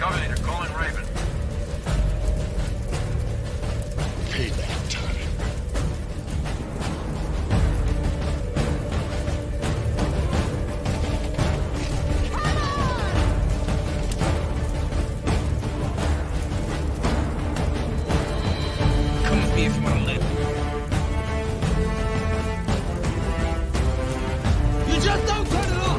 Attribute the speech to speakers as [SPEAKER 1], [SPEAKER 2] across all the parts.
[SPEAKER 1] Charlie, they're calling Raven.
[SPEAKER 2] Payback time.
[SPEAKER 1] Come with me if you want to live.
[SPEAKER 3] You just don't turn it off!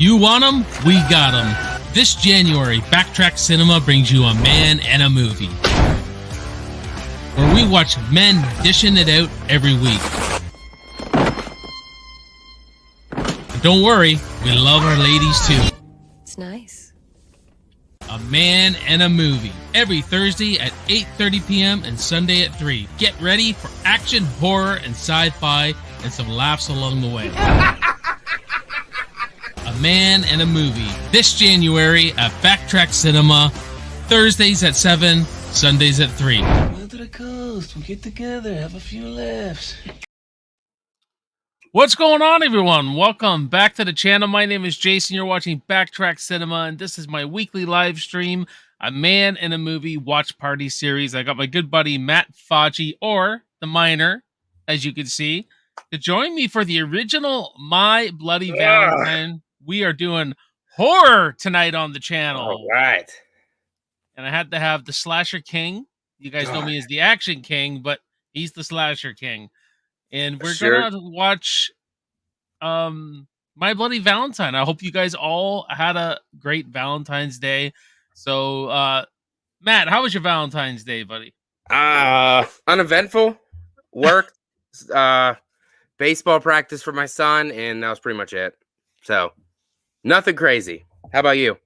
[SPEAKER 4] You want them? We got them. This January, Backtrack Cinema brings you a man and a movie, where we watch men dishing it out every week. But don't worry, we love our ladies too.
[SPEAKER 5] It's nice.
[SPEAKER 4] A man and a movie, every Thursday at 8:30 p.m. and Sunday at 3. Get ready for action, horror, and sci-fi, and some laughs along the way. A Man and a Movie, this January at Backtrack Cinema, Thursdays at 7, Sundays at 3.
[SPEAKER 3] Go to the coast, we'll get together, have a few laughs.
[SPEAKER 4] What's going on, everyone? Welcome back to the channel. My name is Jason. You're watching Backtrack Cinema, and this is my weekly live stream, A Man and a Movie Watch Party series. I got my good buddy Matt Facci, or the Miner, as you can see, to join me for the original My Bloody Valentine. We are doing horror tonight on the channel.
[SPEAKER 6] All right.
[SPEAKER 4] And I had to have the Slasher King. You guys know me as the Action King, but he's the Slasher King. And we're going to watch My Bloody Valentine. I hope you guys all had a great Valentine's Day. So, Matt, how was your Valentine's Day, buddy?
[SPEAKER 6] Uneventful. Work, baseball practice for my son, and that was pretty much it. So, nothing crazy. How about you?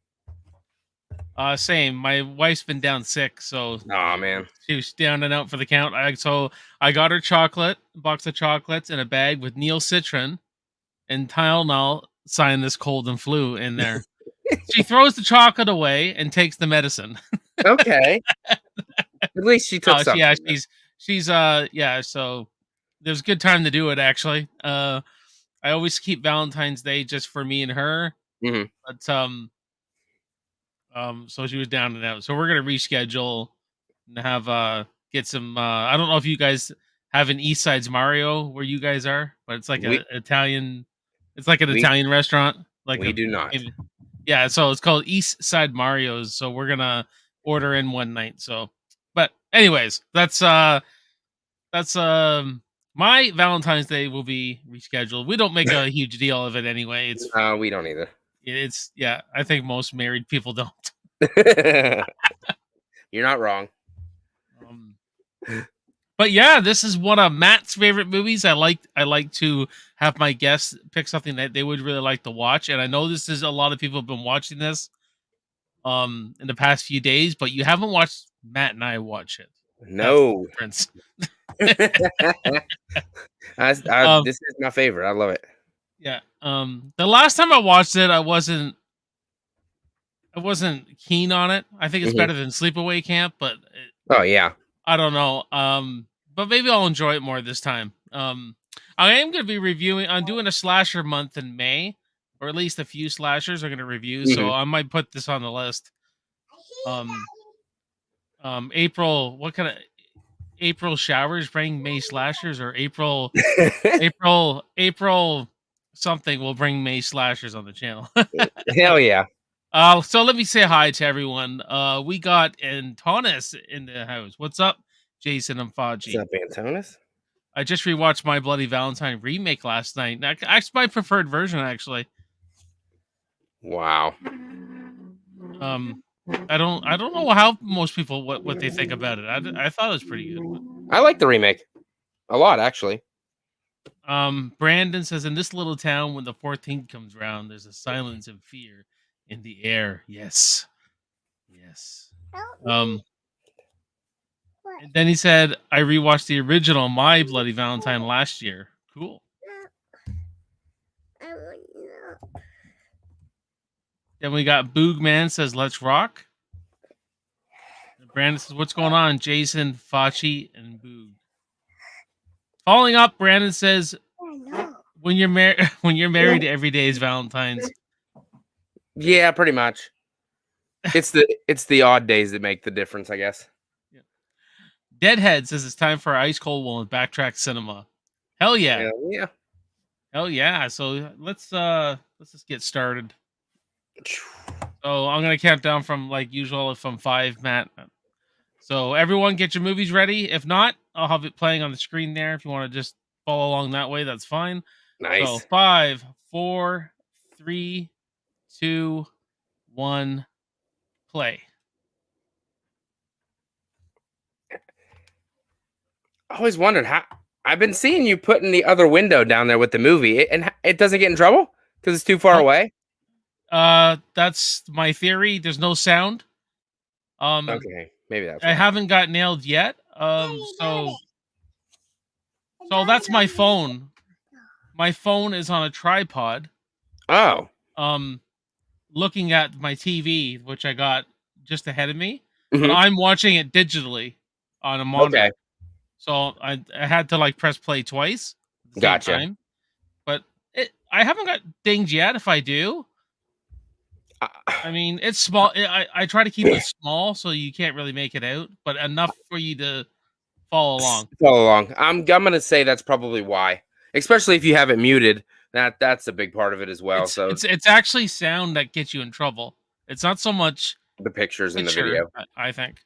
[SPEAKER 4] Same. My wife's been down sick, so
[SPEAKER 6] Oh man,
[SPEAKER 4] she was down and out for the count. So I got her a box of chocolates, and a bag with Neil Citron and Tylenol, sign this cold and flu in there. She throws the chocolate away and takes the medicine.
[SPEAKER 6] Okay. At least she took something.
[SPEAKER 4] Yeah, she's so there's a good time to do it, actually. I always keep Valentine's Day just for me and her.
[SPEAKER 6] Mm-hmm.
[SPEAKER 4] But so she was down and out. So we're gonna reschedule and have get some I don't know if you guys have an East Side's Mario where you guys are, but it's like an Italian Italian restaurant. Like
[SPEAKER 6] we do not.
[SPEAKER 4] Yeah, so it's called East Side Mario's. So we're gonna order in one night. So but anyways, that's my Valentine's Day will be rescheduled. We don't make a huge deal of it anyway. It's
[SPEAKER 6] we don't either.
[SPEAKER 4] I think most married people don't.
[SPEAKER 6] You're not wrong.
[SPEAKER 4] But yeah, this is one of Matt's favorite movies. I like to have my guests pick something that they would really like to watch, and I know this is a lot of people have been watching this in the past few days, but you haven't watched Matt and I watch it.
[SPEAKER 6] No.
[SPEAKER 4] Prince.
[SPEAKER 6] This is my favorite. I love it.
[SPEAKER 4] Yeah. The last time I watched it, I wasn't keen on it. I think it's better than Sleepaway Camp, but
[SPEAKER 6] oh yeah.
[SPEAKER 4] I don't know. But maybe I'll enjoy it more this time. I am going to be reviewing. I'm doing a slasher month in May, or at least a few slashers I'm going to review. So I might put this on the list. April. What kind of April showers bring May slashers, or April something will bring May slashers on the channel.
[SPEAKER 6] Hell yeah.
[SPEAKER 4] So let me say hi to everyone. We got Antonis in the house. What's up, Jason and Facci?
[SPEAKER 6] What's up, Antonis?
[SPEAKER 4] I just rewatched My Bloody Valentine remake last night. That's my preferred version, actually.
[SPEAKER 6] Wow.
[SPEAKER 4] I don't know how most people what they think about it. I thought it was pretty good.
[SPEAKER 6] I like the remake a lot, actually.
[SPEAKER 4] Brandon says, in this little town, when the 14th comes round, there's a silence and fear in the air. Yes. Yes. Um, and then he said, I rewatched the original My Bloody Valentine last year. Cool. Then we got Boogman says, let's rock. And Brandon says, what's going on? Jason, Facci, and Boog. Following up, Brandon says, when you're married, when you're married, every day is Valentine's.
[SPEAKER 6] Yeah, pretty much. It's the odd days that make the difference, I guess.
[SPEAKER 4] Deadhead says it's time for ice cold one with Backtrack Cinema. Hell yeah.
[SPEAKER 6] Yeah.
[SPEAKER 4] Hell yeah. So let's just get started. So I'm gonna count down from like usual from 5, Matt. So everyone get your movies ready. If not, I'll have it playing on the screen there. If you want to just follow along that way, that's fine.
[SPEAKER 6] Nice.
[SPEAKER 4] So 5, 4, 3, 2, 1, play.
[SPEAKER 6] I always wondered how. I've been seeing you putting the other window down there with the movie, and it doesn't get in trouble because it's too far away.
[SPEAKER 4] That's my theory. There's no sound.
[SPEAKER 6] Okay, maybe that's.
[SPEAKER 4] I haven't got nailed yet. So that's my phone. My phone is on a tripod.
[SPEAKER 6] Oh.
[SPEAKER 4] Looking at my TV, which I got just ahead of me,
[SPEAKER 6] Mhm.
[SPEAKER 4] but I'm watching it digitally on a monitor.
[SPEAKER 6] Okay.
[SPEAKER 4] So I had to like press play twice. At the same
[SPEAKER 6] Gotcha.
[SPEAKER 4] time. But I haven't got dinged yet. If I do, I mean, it's small. I try to keep it small so you can't really make it out, but enough for you to follow along.
[SPEAKER 6] Follow along. I'm gonna say that's probably why, especially if you have it muted. That's a big part of it as well.
[SPEAKER 4] It's actually sound that gets you in trouble. It's not so much
[SPEAKER 6] the pictures in the video.
[SPEAKER 4] I think.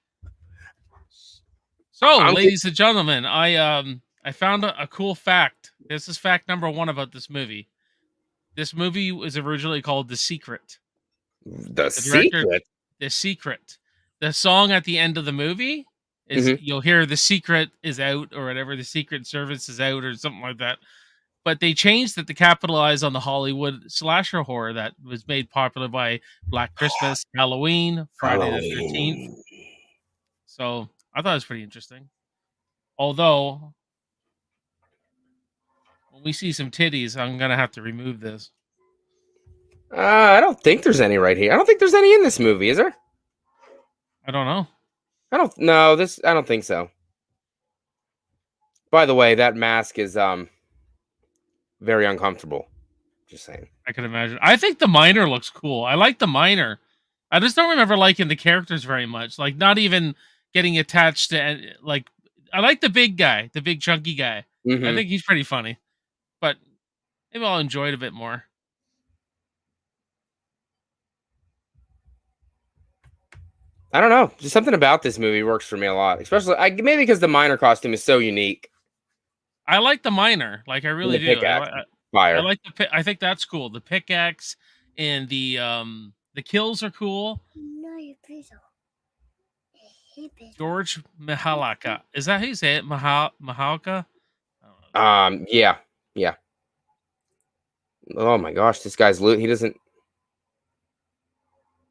[SPEAKER 4] So, ladies and gentlemen, I found a cool fact. This is fact number 1 about this movie. This movie was originally called The Secret.
[SPEAKER 6] The Secret.
[SPEAKER 4] The Secret. The song at the end of the movie is you'll hear The Secret is out or whatever. The Secret Service is out or something like that. But they changed it to capitalize on the Hollywood slasher horror that was made popular by Black Christmas, Halloween, Friday the 13th. So I thought it was pretty interesting. Although, when we see some titties, I'm going to have to remove this.
[SPEAKER 6] I don't think there's any right here. I don't think there's any in this movie, is there?
[SPEAKER 4] I don't know.
[SPEAKER 6] I don't think so. By the way, that mask is very uncomfortable. Just saying.
[SPEAKER 4] I can imagine. I think the miner looks cool. I like the miner. I just don't remember liking the characters very much. Like, not even getting attached to, like, I like the big guy, the big chunky guy. I think he's pretty funny. But maybe I'll enjoy it a bit more.
[SPEAKER 6] I don't know. Just something about this movie works for me a lot. Especially, maybe because the miner costume is so unique.
[SPEAKER 4] I like the miner. Like, I really do.
[SPEAKER 6] Fire.
[SPEAKER 4] I like I think that's cool. The pickaxe and the kills are cool. George Mihalka. Is that how you say it? Mihalka?
[SPEAKER 6] Yeah. Oh my gosh, this guy's loot. He doesn't.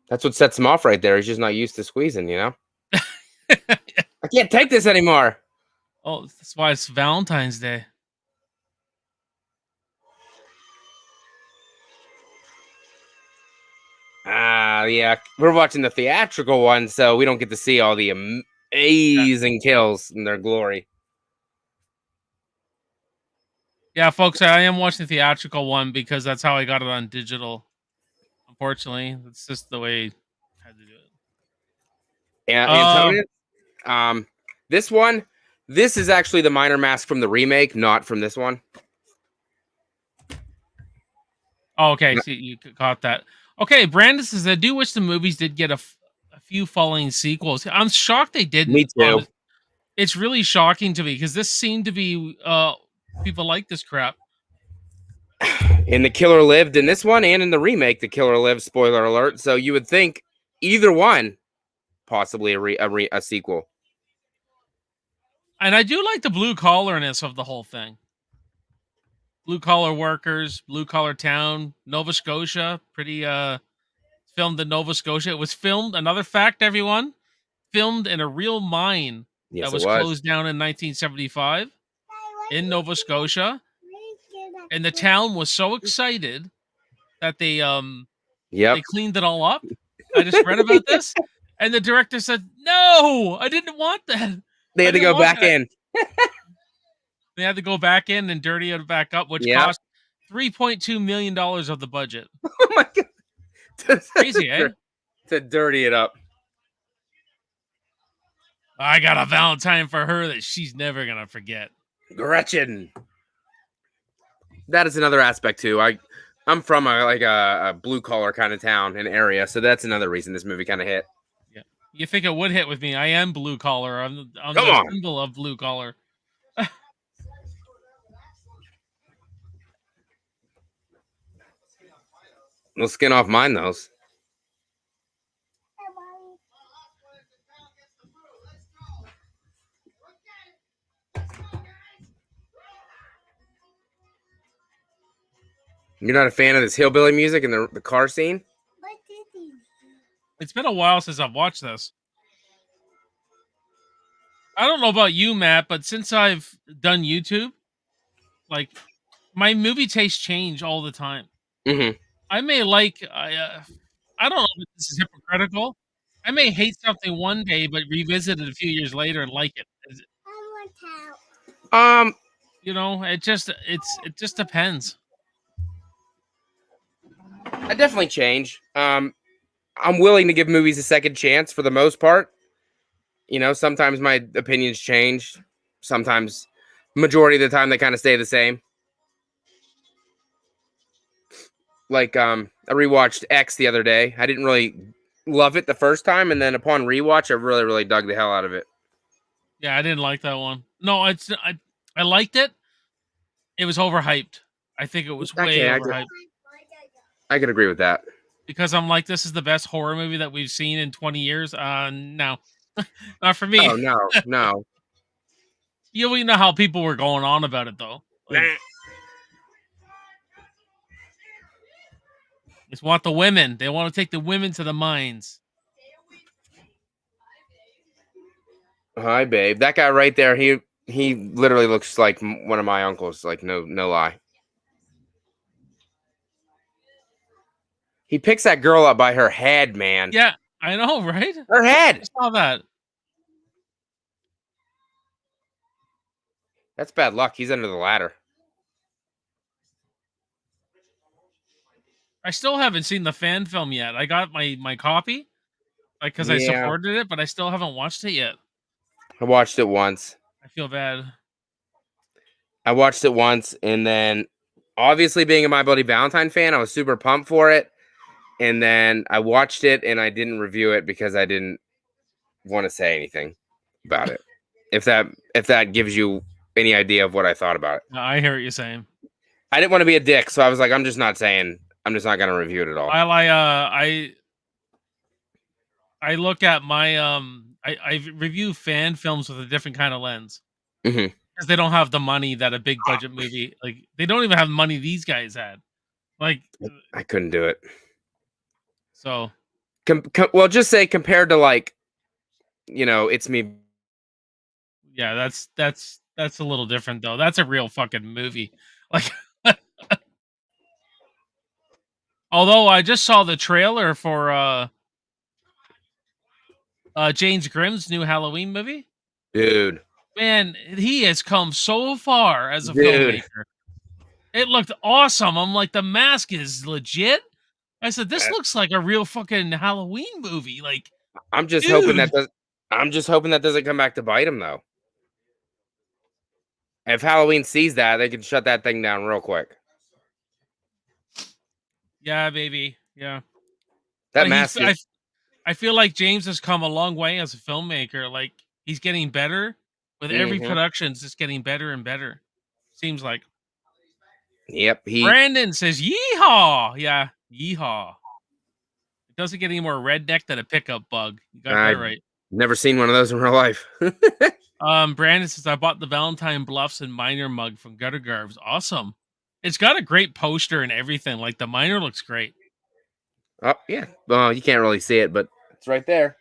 [SPEAKER 6] That's what sets him off right there. He's just not used to squeezing, you know? I can't take this anymore.
[SPEAKER 4] Oh, that's why it's Valentine's Day.
[SPEAKER 6] Yeah. We're watching the theatrical one, so we don't get to see all the amazing kills in their glory.
[SPEAKER 4] Yeah, folks, I am watching the theatrical one because that's how I got it on digital. Unfortunately, that's just the way I had to do it.
[SPEAKER 6] Yeah, this is actually the miner mask from the remake, not from this one.
[SPEAKER 4] Oh, okay, so you caught that. Okay, Brandon says, I do wish the movies did get a few following sequels. I'm shocked they didn't.
[SPEAKER 6] Me too.
[SPEAKER 4] It's really shocking to me because this seemed to be people like this crap.
[SPEAKER 6] And the killer lived in this one and in the remake. The killer lived. Spoiler alert. So you would think either one, possibly a sequel.
[SPEAKER 4] And I do like the blue collarness of the whole thing. blue collar workers, blue collar town, Nova Scotia. Pretty filmed in Nova Scotia. It was filmed. Another fact, everyone, filmed in a real mine that
[SPEAKER 6] Yes, it
[SPEAKER 4] was
[SPEAKER 6] was.
[SPEAKER 4] closed down in 1975 in Nova Scotia, and the town was so excited that they
[SPEAKER 6] Yep.
[SPEAKER 4] cleaned it all up. I just read about this, and the director said, "No, I didn't want that.
[SPEAKER 6] They
[SPEAKER 4] I
[SPEAKER 6] had to
[SPEAKER 4] didn't
[SPEAKER 6] go
[SPEAKER 4] want
[SPEAKER 6] back
[SPEAKER 4] that."
[SPEAKER 6] in.
[SPEAKER 4] They had to go back in and dirty it back up, which
[SPEAKER 6] Yeah.
[SPEAKER 4] cost $3.2 million of the budget.
[SPEAKER 6] Oh my god.
[SPEAKER 4] Crazy, eh?
[SPEAKER 6] To dirty it up.
[SPEAKER 4] I got a Valentine for her that she's never gonna forget.
[SPEAKER 6] Gretchen. That is another aspect too. I'm from a blue collar kind of town and area, so that's another reason this movie kind of hit.
[SPEAKER 4] Yeah, you think it would hit with me? I am blue collar. I'm
[SPEAKER 6] Come
[SPEAKER 4] the
[SPEAKER 6] on.
[SPEAKER 4] symbol of blue collar.
[SPEAKER 6] No skin off mine, those. You're not a fan of this hillbilly music and the car scene?
[SPEAKER 4] It's been a while since I've watched this. I don't know about you, Matt, but since I've done YouTube, like my movie tastes change all the time.
[SPEAKER 6] Mm-hmm.
[SPEAKER 4] I may I don't know if this is hypocritical. I may hate something one day, but revisit it a few years later and like it. You know, it just depends.
[SPEAKER 6] I definitely change. I'm willing to give movies a second chance for the most part. You know, sometimes my opinions change. Sometimes, majority of the time, they kind of stay the same. Like, I rewatched X the other day. I didn't really love it the first time, and then upon rewatch, I really, really dug the hell out of it.
[SPEAKER 4] Yeah, I didn't like that one. No, I liked it. It was overhyped. I think it was way overhyped.
[SPEAKER 6] I could agree with that.
[SPEAKER 4] Because I'm like, this is the best horror movie that we've seen in 20 years. No, not for me.
[SPEAKER 6] Oh no.
[SPEAKER 4] You know how people were going on about it though. Like, just want the women. They want to take the women to the mines.
[SPEAKER 6] Hi, babe. That guy right there. He literally looks like one of my uncles. Like no lie. He picks that girl up by her head, man.
[SPEAKER 4] Yeah, I know, right?
[SPEAKER 6] Her head.
[SPEAKER 4] I saw that.
[SPEAKER 6] That's bad luck. He's under the ladder.
[SPEAKER 4] I still haven't seen the fan film yet. I got my copy, like because I
[SPEAKER 6] Yeah.
[SPEAKER 4] supported it, but I still haven't watched it yet.
[SPEAKER 6] I watched it once.
[SPEAKER 4] I feel bad.
[SPEAKER 6] And then obviously being a My Bloody Valentine fan, I was super pumped for it. And then I watched it and I didn't review it because I didn't want to say anything about it. If that gives you any idea of what I thought about it.
[SPEAKER 4] I hear what you're saying.
[SPEAKER 6] I didn't want to be a dick, so I was like, I'm just not going to review it at all.
[SPEAKER 4] I look at my I review fan films with a different kind of lens.
[SPEAKER 6] Mm-hmm.
[SPEAKER 4] Because they don't have the money that a big budget movie, like they don't even have money these guys had. Like
[SPEAKER 6] I couldn't do it.
[SPEAKER 4] So
[SPEAKER 6] well, just say compared to like, you know, It's Me.
[SPEAKER 4] Yeah, that's a little different though. That's a real fucking movie. Like although I just saw the trailer for James Grimm's new Halloween movie.
[SPEAKER 6] Dude.
[SPEAKER 4] Man, he has come so far as a filmmaker. It looked awesome. I'm like, the mask is legit. I said, this looks like a real fucking Halloween movie. Like,
[SPEAKER 6] I'm just hoping that doesn't come back to bite him though. If Halloween sees that, they can shut that thing down real quick.
[SPEAKER 4] Yeah, baby. Yeah.
[SPEAKER 6] That mask.
[SPEAKER 4] I feel like James has come a long way as a filmmaker. Like, he's getting better with every production. It's just getting better and better. Seems like.
[SPEAKER 6] Yep.
[SPEAKER 4] Brandon says, "Yeehaw!" Yeah, yeehaw. It doesn't get any more redneck than a pickup bug. You got that right.
[SPEAKER 6] Never seen one of those in real life.
[SPEAKER 4] Brandon says, "I bought the Valentine Bluffs and Minor mug from Gutter Garbs. Awesome. It's got a great poster and everything. Like the minor looks great.
[SPEAKER 6] Oh yeah. Well, you can't really see it, but it's right there.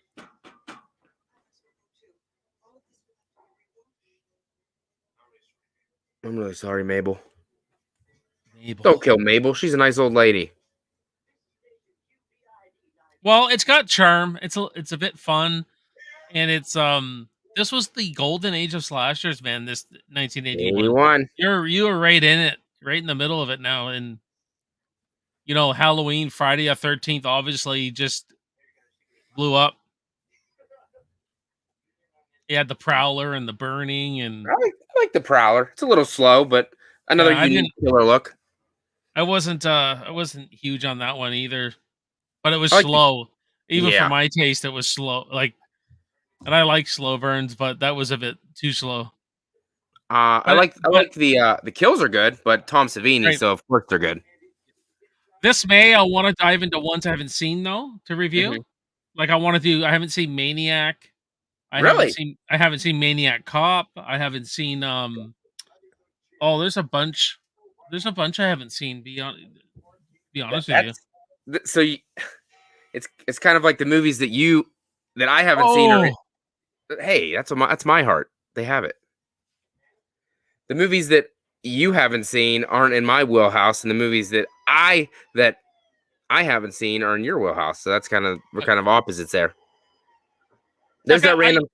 [SPEAKER 6] I'm really sorry, Mabel.
[SPEAKER 4] Mabel.
[SPEAKER 6] Don't kill Mabel. She's a nice old lady.
[SPEAKER 4] Well, it's got charm. It's a bit fun, and it's this was the golden age of slashers, man. This 1981.
[SPEAKER 6] 81.
[SPEAKER 4] You were right in it, right in the middle of it now, and Halloween, Friday the 13th, obviously just blew up. You had the Prowler and the Burning, and
[SPEAKER 6] I like the Prowler. It's a little slow, but another
[SPEAKER 4] I
[SPEAKER 6] unique killer look.
[SPEAKER 4] I wasn't huge on that one either, but it was
[SPEAKER 6] I like the-
[SPEAKER 4] slow. Even for
[SPEAKER 6] yeah.
[SPEAKER 4] my taste, it was slow. And I like slow burns, but that was a bit too slow.
[SPEAKER 6] I like the kills are good, but Tom Savini,
[SPEAKER 4] Right.
[SPEAKER 6] so of course they're good.
[SPEAKER 4] This May, I want to dive into ones I haven't seen though to review.
[SPEAKER 6] Mhm.
[SPEAKER 4] Like I want to do. I haven't seen Maniac.
[SPEAKER 6] Really?
[SPEAKER 4] I haven't seen Maniac Cop. I haven't seen Oh, there's a bunch. There's a bunch I haven't seen. Be honest with you.
[SPEAKER 6] So it's kind of like the movies that I haven't seen.
[SPEAKER 4] Oh,
[SPEAKER 6] Hey, that's my heart. They have it. The movies that you haven't seen aren't in my wheelhouse, and the movies that I haven't seen are in your wheelhouse. So we're kind of opposites there. There's that random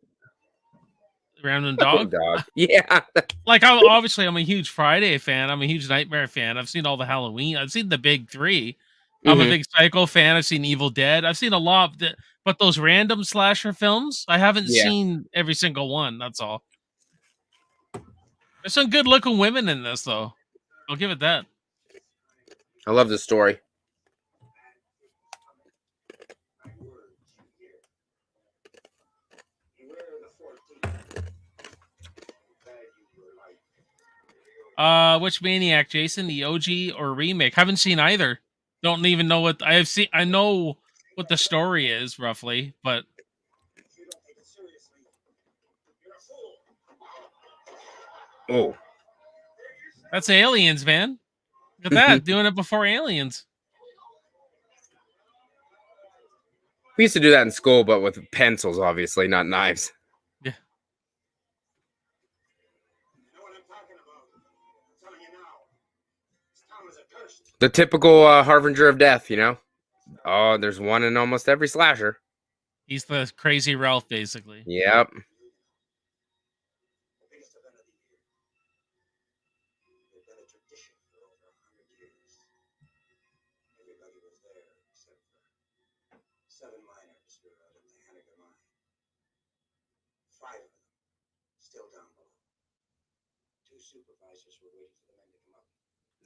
[SPEAKER 4] random dog.
[SPEAKER 6] dog. Yeah.
[SPEAKER 4] Like I'm a huge Friday fan. I'm a huge Nightmare fan. I've seen all the Halloween. I've seen the big three. I'm a
[SPEAKER 6] Mhm.
[SPEAKER 4] big Psycho fan. I've seen Evil Dead. I've seen a lot, but those random slasher films, I haven't
[SPEAKER 6] Yeah.
[SPEAKER 4] seen every single one. That's all. There's some good looking women in this, though. I'll give it that.
[SPEAKER 6] I love this story.
[SPEAKER 4] Which Maniac, Jason? The OG or remake? Haven't seen either. Don't even know what I have seen. I know what the story is roughly, but
[SPEAKER 6] Oh,
[SPEAKER 4] that's Aliens, man. Look at that, doing it before Aliens.
[SPEAKER 6] we used to do that in school, but with pencils, obviously, not knives.
[SPEAKER 4] Yeah.
[SPEAKER 6] The typical harbinger of death, you know. Oh, there's one in almost every slasher.
[SPEAKER 4] He's the crazy Ralph, basically.
[SPEAKER 6] Yep.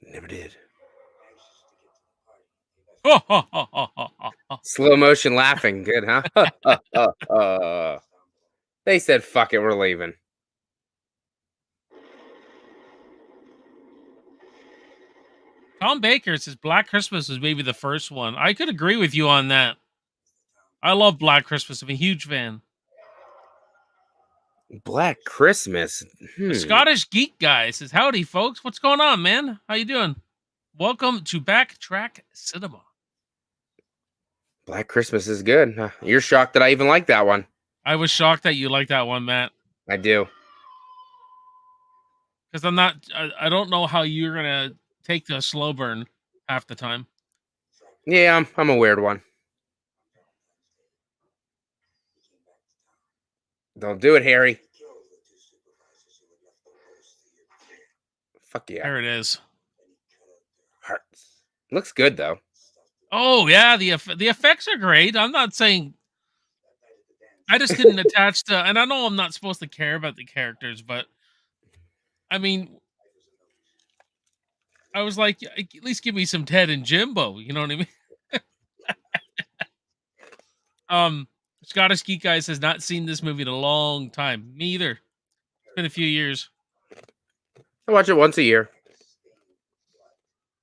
[SPEAKER 6] Never did. Slow motion laughing. Good, huh? They said, fuck it, we're leaving.
[SPEAKER 4] Tom Baker says Black Christmas was maybe the first one. I could agree with you on that. I love Black Christmas. I'm a huge fan.
[SPEAKER 6] Black Christmas.
[SPEAKER 4] The Scottish Geek Guy says, howdy, folks. What's going on, man? How you doing? Welcome to Backtrack Cinema.
[SPEAKER 6] Black Christmas is good. You're shocked that I even like that one.
[SPEAKER 4] I was shocked that you like that one, Matt.
[SPEAKER 6] I do.
[SPEAKER 4] Because I don't know how you're going to take the slow burn half the time.
[SPEAKER 6] Yeah, I'm a weird one. Don't do it, Harry. Fuck yeah.
[SPEAKER 4] There it is.
[SPEAKER 6] Hearts. Looks good, though.
[SPEAKER 4] Oh, yeah. The effects are great. I'm not saying... I just didn't attach to... And I know I'm not supposed to care about the characters, but... I mean... I was like, at least give me some Ted and Jimbo. You know what I mean? Scottish Geek Guys has not seen this movie in a long time. Me either. It's been a few years.
[SPEAKER 6] I watch it once a year.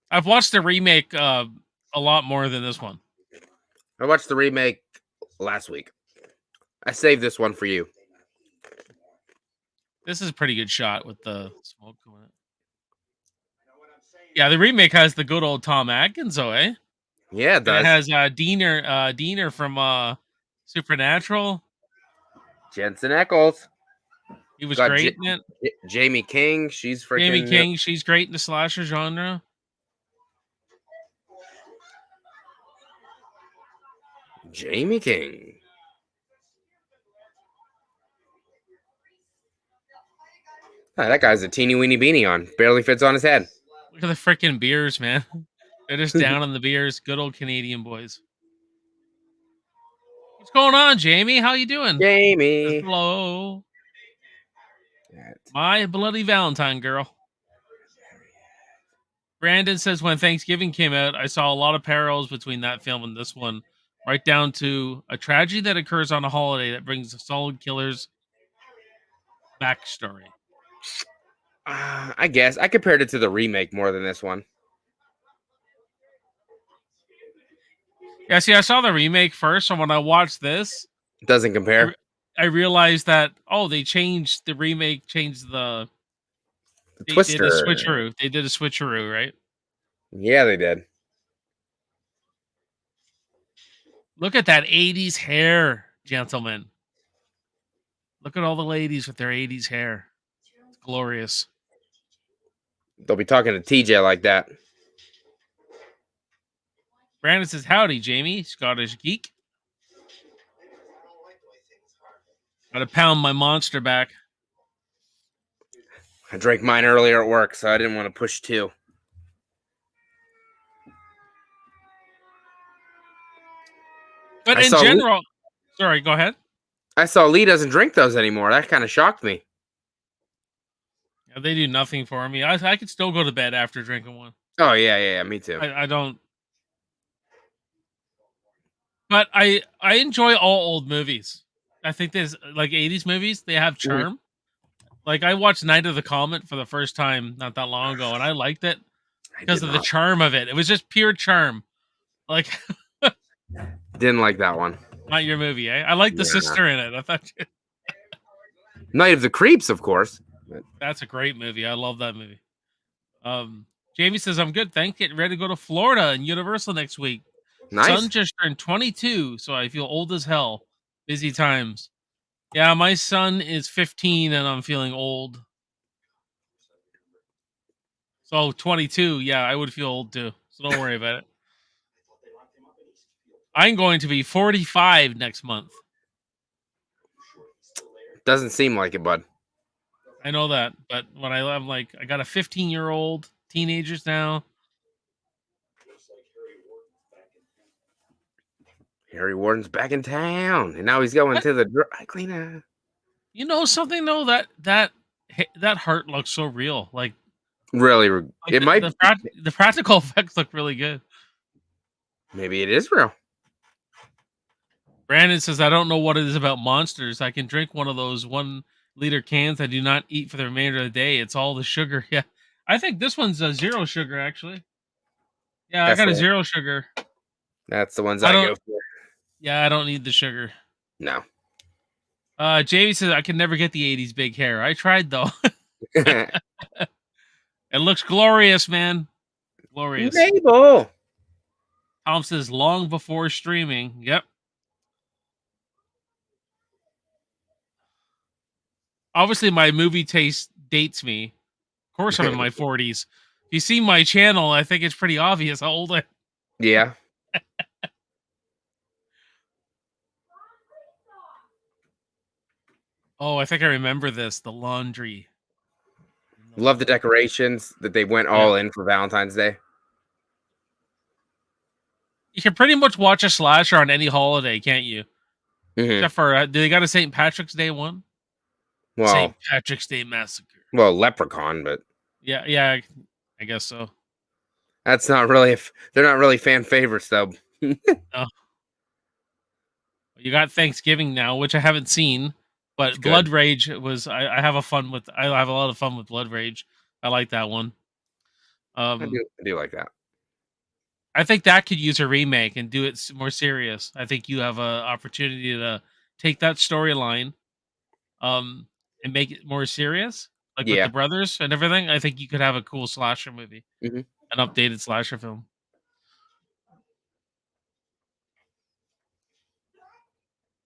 [SPEAKER 4] I've watched the remake a lot more than this one.
[SPEAKER 6] I watched the remake last week. I saved this one for you.
[SPEAKER 4] This is a pretty good shot with the smoke coming in. Yeah, the remake has the good old Tom Atkins, though, eh?
[SPEAKER 6] Yeah, it
[SPEAKER 4] And it
[SPEAKER 6] does.
[SPEAKER 4] has Diener from Supernatural.
[SPEAKER 6] Jensen Ackles.
[SPEAKER 4] He was
[SPEAKER 6] Got
[SPEAKER 4] great in it.
[SPEAKER 6] Jamie King. She's
[SPEAKER 4] Jamie
[SPEAKER 6] freaking
[SPEAKER 4] King, she's great in the slasher genre.
[SPEAKER 6] Jamie King. Oh, that guy's a teeny weeny beanie on. Barely fits on his head.
[SPEAKER 4] Look at the freaking beers, man. They're just down on the beers. Good old Canadian boys. What's going on, Jamie? How you doing?
[SPEAKER 6] Jamie.
[SPEAKER 4] Hello. My Bloody Valentine, girl. Brandon says when Thanksgiving came out, I saw a lot of parallels between that film and this one, right down to a tragedy that occurs on a holiday that brings a solid killer's backstory.
[SPEAKER 6] I guess I compared it to the remake more than this one.
[SPEAKER 4] Yeah, see, I saw the remake first, and when I watched this,
[SPEAKER 6] Doesn't
[SPEAKER 4] I,
[SPEAKER 6] compare.
[SPEAKER 4] re- I realized that they changed the remake, changed
[SPEAKER 6] The
[SPEAKER 4] they did a
[SPEAKER 6] Twister.
[SPEAKER 4] switcheroo. They did a switcheroo, right?
[SPEAKER 6] Yeah, they did.
[SPEAKER 4] Look at that 80s hair, gentlemen. Look at all the ladies with their 80s hair. It's glorious.
[SPEAKER 6] They'll be talking to TJ like that.
[SPEAKER 4] Brandon says, howdy, Jamie, Scottish geek. Gotta pound my monster back.
[SPEAKER 6] I drank mine earlier at work, so I didn't want to push two.
[SPEAKER 4] But
[SPEAKER 6] I
[SPEAKER 4] in
[SPEAKER 6] saw
[SPEAKER 4] general, sorry, go ahead.
[SPEAKER 6] I saw Lee doesn't drink those anymore. That kind of shocked me.
[SPEAKER 4] Yeah, they do nothing for me. I could still go to bed after drinking one.
[SPEAKER 6] Oh yeah, me too.
[SPEAKER 4] I don't. But I enjoy all old movies. I think there's like 80s movies, they have charm. Like I watched Night of the Comet for the first time not that long ago, and I liked it
[SPEAKER 6] I
[SPEAKER 4] because
[SPEAKER 6] did
[SPEAKER 4] of the
[SPEAKER 6] not.
[SPEAKER 4] charm of it. It was just pure charm. Like
[SPEAKER 6] Didn't like that one.
[SPEAKER 4] not your movie, eh? I like the
[SPEAKER 6] Yeah.
[SPEAKER 4] sister in it. I thought
[SPEAKER 6] Night of the Creeps, of course.
[SPEAKER 4] that's a great movie. I love that movie. Jamie says I'm good. Thanks. Getting ready to go to Florida and Universal next week.
[SPEAKER 6] Nice.
[SPEAKER 4] Son just turned 22, so I feel old as hell. Busy times. Yeah, my son is 15 and I'm feeling old. So 22, yeah, I would feel old too. So don't worry about it. I'm going to be 45 next month.
[SPEAKER 6] Doesn't seem like it, bud.
[SPEAKER 4] I know that, but when I'm like, I got a 15-year-old, teenagers now.
[SPEAKER 6] Harry Warden's back in town, and now he's going
[SPEAKER 4] What?
[SPEAKER 6] to the dry cleaner.
[SPEAKER 4] You know something though, that heart looks so real. Like
[SPEAKER 6] Really, it
[SPEAKER 4] the,
[SPEAKER 6] might.
[SPEAKER 4] the practical effects look really good.
[SPEAKER 6] Maybe it is real.
[SPEAKER 4] Brandon says, I don't know what it is about monsters. I can drink one of those 1 liter cans I do not eat for the remainder of the day. It's all the sugar. Yeah. I think this one's a 0 sugar, actually. Yeah,
[SPEAKER 6] That's
[SPEAKER 4] I got a
[SPEAKER 6] the
[SPEAKER 4] 0 sugar.
[SPEAKER 6] That's the ones
[SPEAKER 4] I
[SPEAKER 6] I
[SPEAKER 4] don't
[SPEAKER 6] go for.
[SPEAKER 4] Yeah, I don't need the sugar.
[SPEAKER 6] No.
[SPEAKER 4] Jamie says, I can never get the 80s big hair. I tried, though. It looks glorious, man. Glorious.
[SPEAKER 6] Mabel.
[SPEAKER 4] Tom says, long before streaming. Yep. Obviously, my movie taste dates me. Of course, I'm in my 40s. If you see my channel, I think it's pretty obvious how old I am.
[SPEAKER 6] Yeah.
[SPEAKER 4] Oh, I think I remember this. The laundry.
[SPEAKER 6] Love the decorations that they went all in for Valentine's Day.
[SPEAKER 4] You can pretty much watch a slasher on any holiday, can't you?
[SPEAKER 6] Mhm.
[SPEAKER 4] Except for, do they got a St. Patrick's Day one?
[SPEAKER 6] Well,
[SPEAKER 4] St. Patrick's Day Massacre.
[SPEAKER 6] well, Leprechaun, but
[SPEAKER 4] Yeah, I guess so.
[SPEAKER 6] that's not really. They're not really fan favorites, though.
[SPEAKER 4] No. You got Thanksgiving now, which I haven't seen, but
[SPEAKER 6] It's good.
[SPEAKER 4] Blood Rage was. I have a lot of fun with Blood Rage. I like that one.
[SPEAKER 6] I do like that.
[SPEAKER 4] I think that could use a remake and do it more serious. I think you have a opportunity to take that storyline, and make it more serious. like with
[SPEAKER 6] Yeah.
[SPEAKER 4] the brothers and everything, I think you could have a cool slasher movie,
[SPEAKER 6] Mhm.
[SPEAKER 4] an updated slasher film.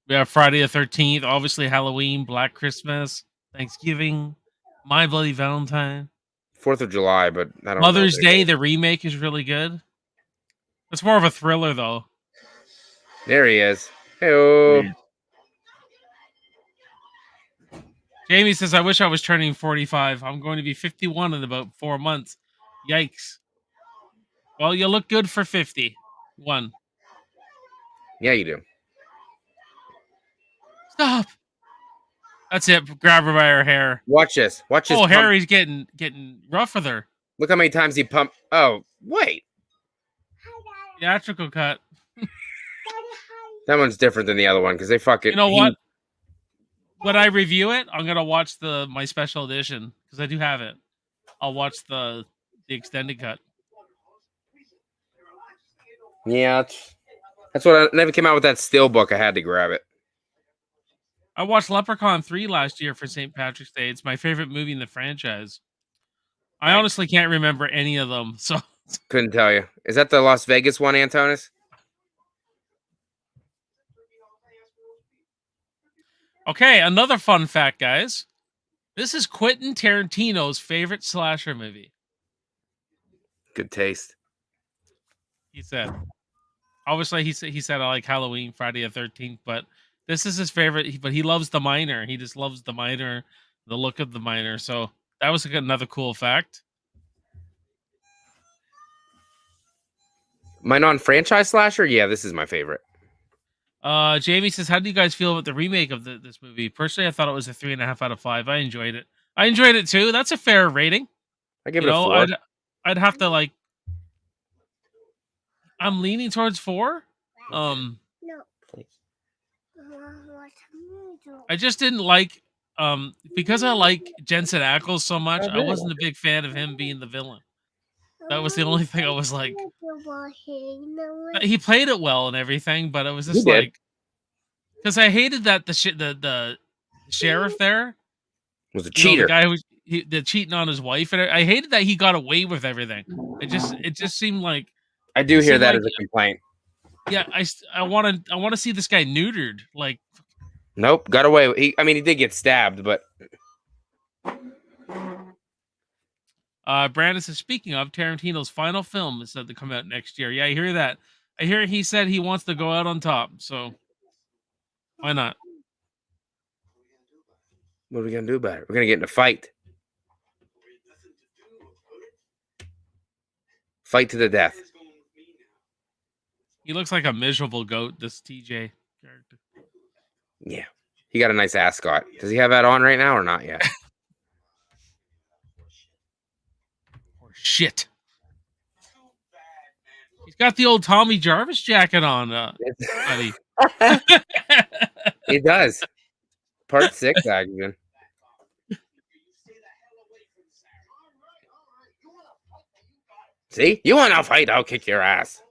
[SPEAKER 4] We have Friday the 13th, obviously Halloween, Black Christmas, Thanksgiving, My Bloody Valentine,
[SPEAKER 6] 4th of July, but I don't know.
[SPEAKER 4] Mother's Day. The remake is really good. It's more of a thriller though.
[SPEAKER 6] There he is. Hey.
[SPEAKER 4] Jamie says, "I wish I was turning 45. I'm going to be 51 in about 4 months. Yikes! Well, you look good for 51.
[SPEAKER 6] Yeah, you do.
[SPEAKER 4] Stop. That's it. Grab her by her hair.
[SPEAKER 6] Watch this. Watch this.
[SPEAKER 4] Oh,
[SPEAKER 6] Pump.
[SPEAKER 4] Harry's getting rough with her.
[SPEAKER 6] Look how many times he pumped. Oh, wait.
[SPEAKER 4] Theatrical cut.
[SPEAKER 6] That one's different than the other one because they fucking.
[SPEAKER 4] You know what? When I review it, I'm gonna watch my special edition because I do have it. I'll watch the extended cut.
[SPEAKER 6] Yeah, that's what I never came out with that still book. I had to grab it.
[SPEAKER 4] I watched Leprechaun 3 last year for St. Patrick's Day. It's my favorite movie in the franchise. I honestly can't remember any of them, so
[SPEAKER 6] couldn't tell you. Is that the Las Vegas one, Antonis?
[SPEAKER 4] Okay, another fun fact, guys. This is Quentin Tarantino's favorite slasher movie.
[SPEAKER 6] Good taste.
[SPEAKER 4] He said. Obviously, he said I like Halloween, Friday the 13th, but this is his favorite. But he loves the miner. He just loves the miner, the look of the miner. So that was another cool fact.
[SPEAKER 6] My non-franchise slasher? Yeah, this is my favorite.
[SPEAKER 4] Jamie says, "How do you guys feel about the remake of this movie?" Personally, I thought it was a 3.5 out of 5. I enjoyed it. I enjoyed it too. That's a fair rating.
[SPEAKER 6] I give it a 4.
[SPEAKER 4] I'd have to like. I'm leaning towards 4.
[SPEAKER 5] No.
[SPEAKER 4] I just didn't like because I like Jensen Ackles so much. I wasn't a big fan of him being the villain. That was the only thing I was like. He played it well and everything, but it was just like because I hated that the sheriff there
[SPEAKER 6] was a cheater.
[SPEAKER 4] The guy who the cheating on his wife, and I hated that he got away with everything. It just seemed like
[SPEAKER 6] I do hear that as a complaint.
[SPEAKER 4] Yeah, I want to see this guy neutered. Like,
[SPEAKER 6] nope, got away. He did get stabbed, but.
[SPEAKER 4] Brandon says, speaking of Tarantino's final film is said to come out next year. Yeah, I hear that. I hear he said he wants to go out on top. So why not?
[SPEAKER 6] What are we gonna do about it? We're gonna get in a fight. Fight to the death.
[SPEAKER 4] He looks like a miserable goat, this TJ character.
[SPEAKER 6] Yeah. He got a nice ascot. Does he have that on right now or not yet?
[SPEAKER 4] Or shit. He's got the old Tommy Jarvis jacket on, buddy.
[SPEAKER 6] He does. Part 6 action. See? You want to fight? I'll kick your ass.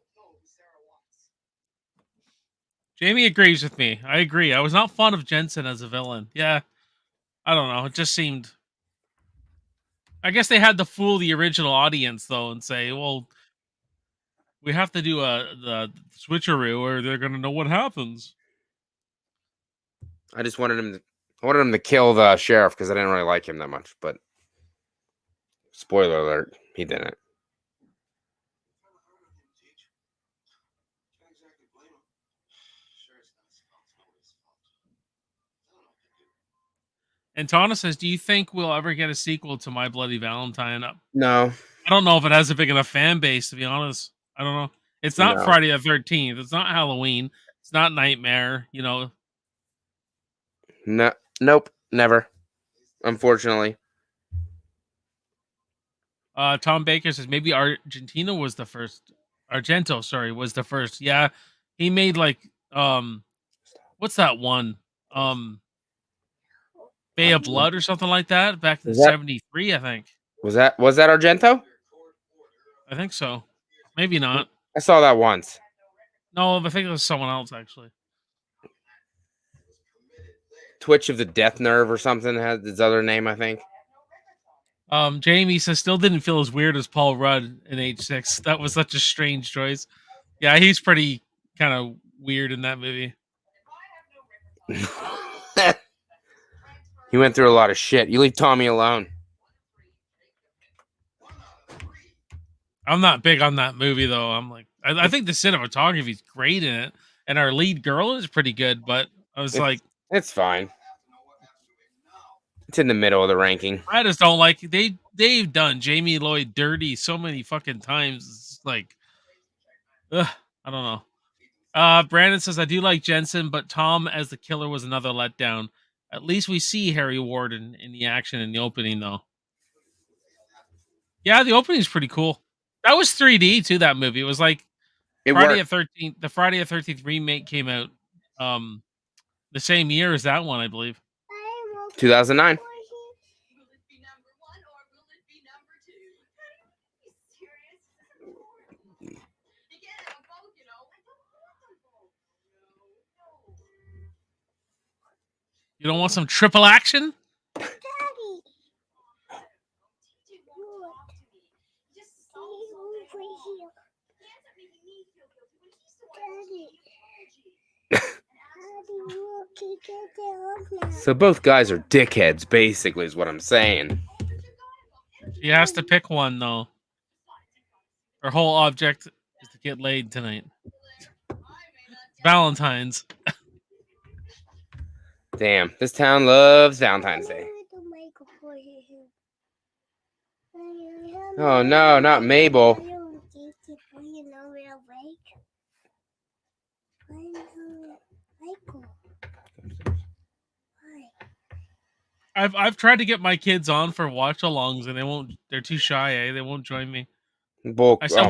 [SPEAKER 4] Jamie agrees with me. I agree. I was not fond of Jensen as a villain. Yeah. I don't know. It just seemed... I guess they had to fool the original audience, though, and say, well, we have to do the switcheroo or they're going to know what happens.
[SPEAKER 6] I just wanted him to kill the sheriff because I didn't really like him that much, but spoiler alert, he didn't.
[SPEAKER 4] And Tana says, do you think we'll ever get a sequel to My Bloody Valentine?
[SPEAKER 6] No.
[SPEAKER 4] I don't know if it has a big enough fan base, to be honest. I don't know. It's not Friday the 13th. It's not Halloween. It's not Nightmare, you know.
[SPEAKER 6] No, nope, never. Unfortunately.
[SPEAKER 4] Tom Baker says maybe Argento, was the first. Yeah. He made like what's that one? Bay of Blood or something like that back in 73, I think.
[SPEAKER 6] Was that Argento?
[SPEAKER 4] I think so. Maybe not.
[SPEAKER 6] I saw that once.
[SPEAKER 4] No, I think it was someone else actually.
[SPEAKER 6] Twitch of the Death Nerve or something has his other name, I think.
[SPEAKER 4] Jamie says still didn't feel as weird as Paul Rudd in H6. That was such a strange choice. Yeah, he's pretty kind of weird in that movie.
[SPEAKER 6] He went through a lot of shit. You leave Tommy alone.
[SPEAKER 4] I'm not big on that movie though. I'm like, I think the cinematography is great in it, and our lead girl is pretty good. But I was like,
[SPEAKER 6] It's fine. It's in the middle of the ranking.
[SPEAKER 4] I just don't like they've done Jamie Lloyd dirty so many fucking times. It's like, ugh, I don't know. Brandon says I do like Jensen, but Tom as the killer was another letdown. At least we see Harry Warden in the action in the opening, though. Yeah, the opening is pretty cool. That was 3D too. That movie, it was like Friday the 13th. The Friday the 13th remake came out the same year as that one, I believe.
[SPEAKER 6] 2009.
[SPEAKER 4] You don't want some triple action?
[SPEAKER 6] So both guys are dickheads, basically, is what I'm saying.
[SPEAKER 4] She has to pick one, though. Her whole object is to get laid tonight. Valentine's.
[SPEAKER 6] Damn, this town loves Valentine's Day. Oh no, not Mabel.
[SPEAKER 4] I've tried to get my kids on for watch-alongs, and they won't. They're too shy. They won't join me. I said,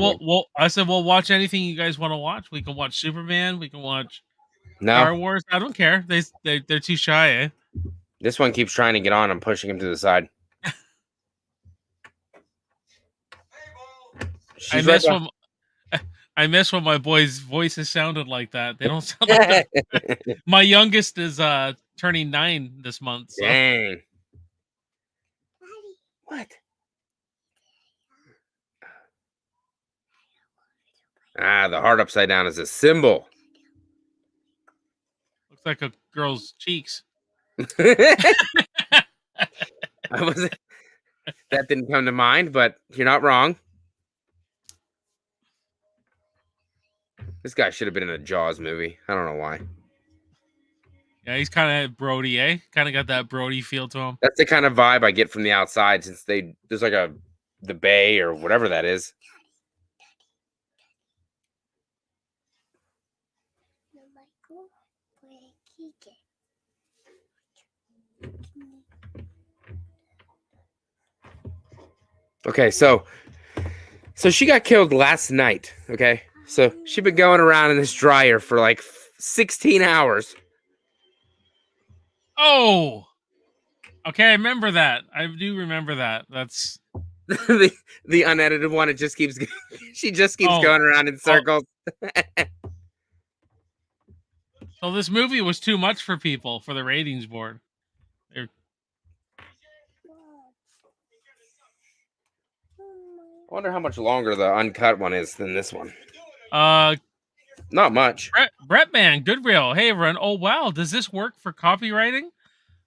[SPEAKER 4] we'll watch anything you guys want to watch. We can watch Superman. We can watch Star Wars. I don't care. They're too shy.
[SPEAKER 6] This one keeps trying to get on. I'm pushing him to the side.
[SPEAKER 4] I miss when my boys' voices sounded like that. They don't sound like that. My youngest is turning 9 this month. So.
[SPEAKER 6] Dang. What? The heart upside down is a symbol.
[SPEAKER 4] Looks like a girl's cheeks.
[SPEAKER 6] That didn't come to mind, but you're not wrong. This guy should have been in a Jaws movie. I don't know why.
[SPEAKER 4] Yeah, he's kind of Brody, eh? Kind of got that Brody feel to him.
[SPEAKER 6] That's the kind of vibe I get from the outside, since there's like the bay or whatever that is. Okay, so she got killed last night, okay? So she's been going around in this dryer for like 16 hours.
[SPEAKER 4] Oh! Okay, I remember that. I do remember that. That's...
[SPEAKER 6] the unedited one. It just keeps... she just keeps going around in circles.
[SPEAKER 4] So this movie was too much for people, for the ratings board.
[SPEAKER 6] I wonder how much longer the uncut one is than this one.
[SPEAKER 4] Not
[SPEAKER 6] much.
[SPEAKER 4] Brettman, Goodreal. Hey everyone. Oh wow, does this work for copywriting?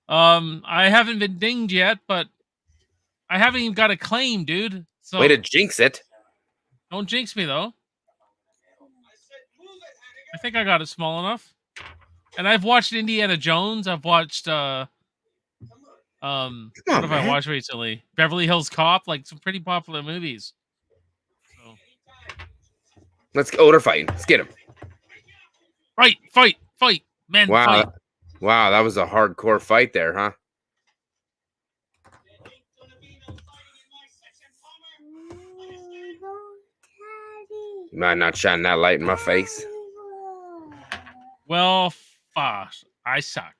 [SPEAKER 4] I haven't been dinged yet, but I haven't even got a claim, dude. So
[SPEAKER 6] way to jinx it.
[SPEAKER 4] Don't jinx me though. I think I got it small enough. And I've watched Indiana Jones. I've watched what have I watched recently? Beverly Hills Cop, like some pretty popular movies. So.
[SPEAKER 6] Let's go order fighting. Let's get him.
[SPEAKER 4] Fight, men, fight.
[SPEAKER 6] Wow, that was a hardcore fight there, huh? You might not shine that light in my face.
[SPEAKER 4] Well, fuck, I suck.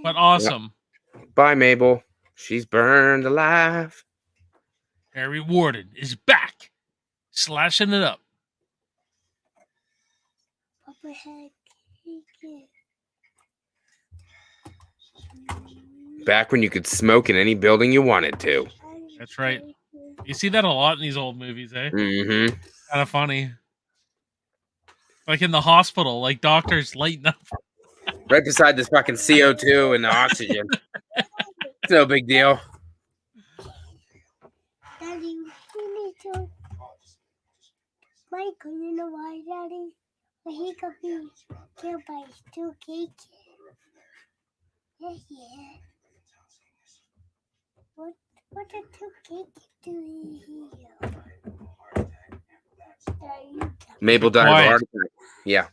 [SPEAKER 4] But awesome.
[SPEAKER 6] Yep. Bye, Mabel. She's burned alive.
[SPEAKER 4] Harry Warden is back, slashing it up.
[SPEAKER 6] Back when you could smoke in any building you wanted to.
[SPEAKER 4] That's right. You see that a lot in these old movies, eh?
[SPEAKER 6] Mm-hmm.
[SPEAKER 4] Kind of funny. Like in the hospital, like doctors lighting up.
[SPEAKER 6] Right beside this fucking CO2 and the oxygen. It's no big deal.
[SPEAKER 5] Daddy, you need to. Michael, you know why, Daddy? Well, he could be killed by two cakes. Yeah. What are two cakes doing here?
[SPEAKER 6] Mabel died of a heart attack. Yeah.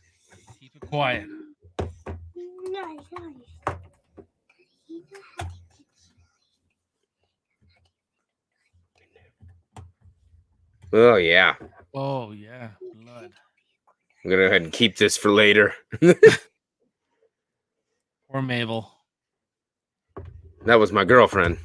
[SPEAKER 4] Keep it quiet.
[SPEAKER 5] Nice.
[SPEAKER 6] Oh, yeah.
[SPEAKER 4] Oh yeah, blood.
[SPEAKER 6] I'm going to go ahead and keep this for later.
[SPEAKER 4] Poor Mabel.
[SPEAKER 6] That was my girlfriend.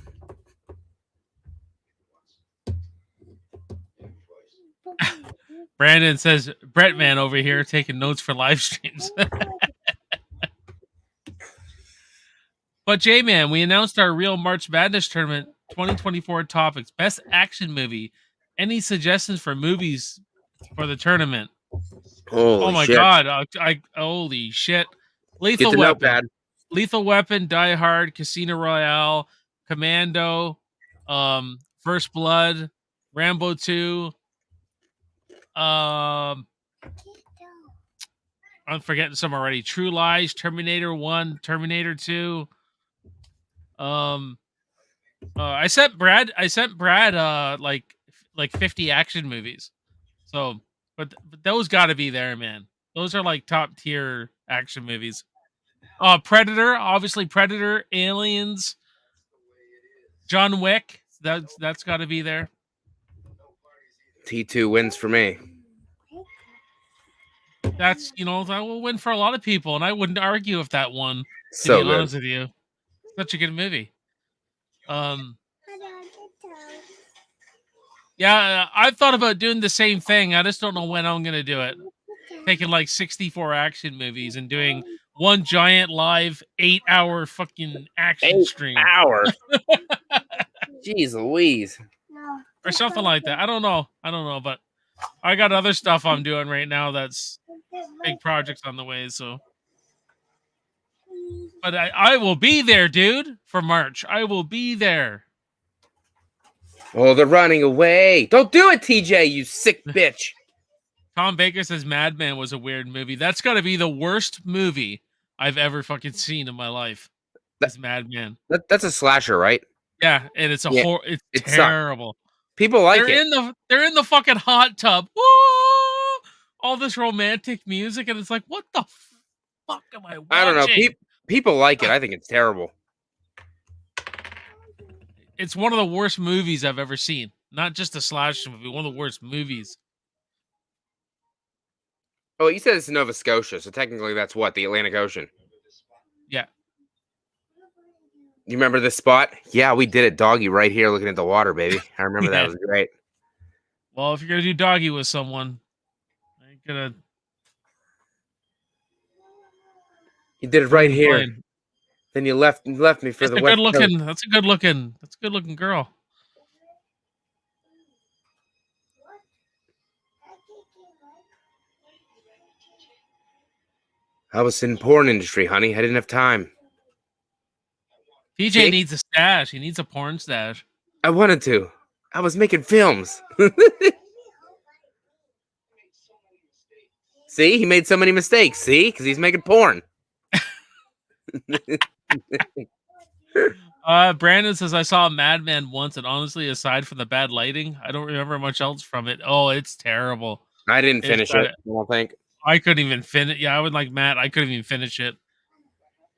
[SPEAKER 4] Brandon says, Brett man over here taking notes for live streams. But J-Man, we announced our real March Madness tournament 2024 topics. Best action movie. Any suggestions for movies for the tournament?
[SPEAKER 6] Holy
[SPEAKER 4] oh my
[SPEAKER 6] shit.
[SPEAKER 4] god. Holy shit. Lethal
[SPEAKER 6] Get the
[SPEAKER 4] Weapon.
[SPEAKER 6] notepad.
[SPEAKER 4] Lethal Weapon, Die Hard, Casino Royale, Commando, First Blood, Rambo 2. I'm forgetting some already. True Lies, Terminator 1, Terminator 2. I sent Brad like 50 action movies. So, but those got to be there, man. Those are like top tier action movies. Predator, obviously Predator, Aliens, John Wick. That's got to be there.
[SPEAKER 6] T2 wins for me.
[SPEAKER 4] That's that will win for a lot of people, and I wouldn't argue if that won. To
[SPEAKER 6] So
[SPEAKER 4] be
[SPEAKER 6] good.
[SPEAKER 4] honest with you, such a good movie. Yeah, I've thought about doing the same thing. I just don't know when I'm gonna do it. Taking like 64 action movies and doing one giant live 8-hour fucking action
[SPEAKER 6] 8
[SPEAKER 4] stream
[SPEAKER 6] hours. Jeez Louise.
[SPEAKER 4] or something like that. I don't know, but I got other stuff I'm doing right now that's big projects on the way. So, but I will be there, dude, for March. I will be there.
[SPEAKER 6] Oh, they're running away. Don't do it, TJ, you sick bitch.
[SPEAKER 4] Tom Baker says Madman was a weird movie. That's got to be the worst movie I've ever fucking seen in my life. That's Madman.
[SPEAKER 6] That's a slasher, right?
[SPEAKER 4] Yeah, and it's it's
[SPEAKER 6] it
[SPEAKER 4] terrible.
[SPEAKER 6] People like
[SPEAKER 4] they're
[SPEAKER 6] it.
[SPEAKER 4] They're in the fucking hot tub. Woo! All this romantic music, and it's like, what the fuck am I watching?
[SPEAKER 6] I don't know. People like it. I think it's terrible.
[SPEAKER 4] It's one of the worst movies I've ever seen. Not just a slasher movie, one of the worst movies.
[SPEAKER 6] Oh, you said it's Nova Scotia, so technically that's what? The Atlantic Ocean.
[SPEAKER 4] Yeah.
[SPEAKER 6] You remember this spot? Yeah, we did it, doggy, right here looking at the water, baby. I remember that. It was great.
[SPEAKER 4] Well, if you're going to do doggy with someone, I ain't going to...
[SPEAKER 6] You did it right here. Then you left me for the West Coast.
[SPEAKER 4] That's a good looking girl.
[SPEAKER 6] I was in porn industry, honey. I didn't have time.
[SPEAKER 4] TJ needs a stash. He needs a porn stash.
[SPEAKER 6] I wanted to. I was making films. See? He made so many mistakes. See? Because he's making porn.
[SPEAKER 4] Brandon says, I saw Madman once, and honestly, aside from the bad lighting, I don't remember much else from it. Oh, it's terrible.
[SPEAKER 6] I didn't finish it, I don't think.
[SPEAKER 4] I couldn't even finish. Yeah, I would like Matt. I couldn't even finish it.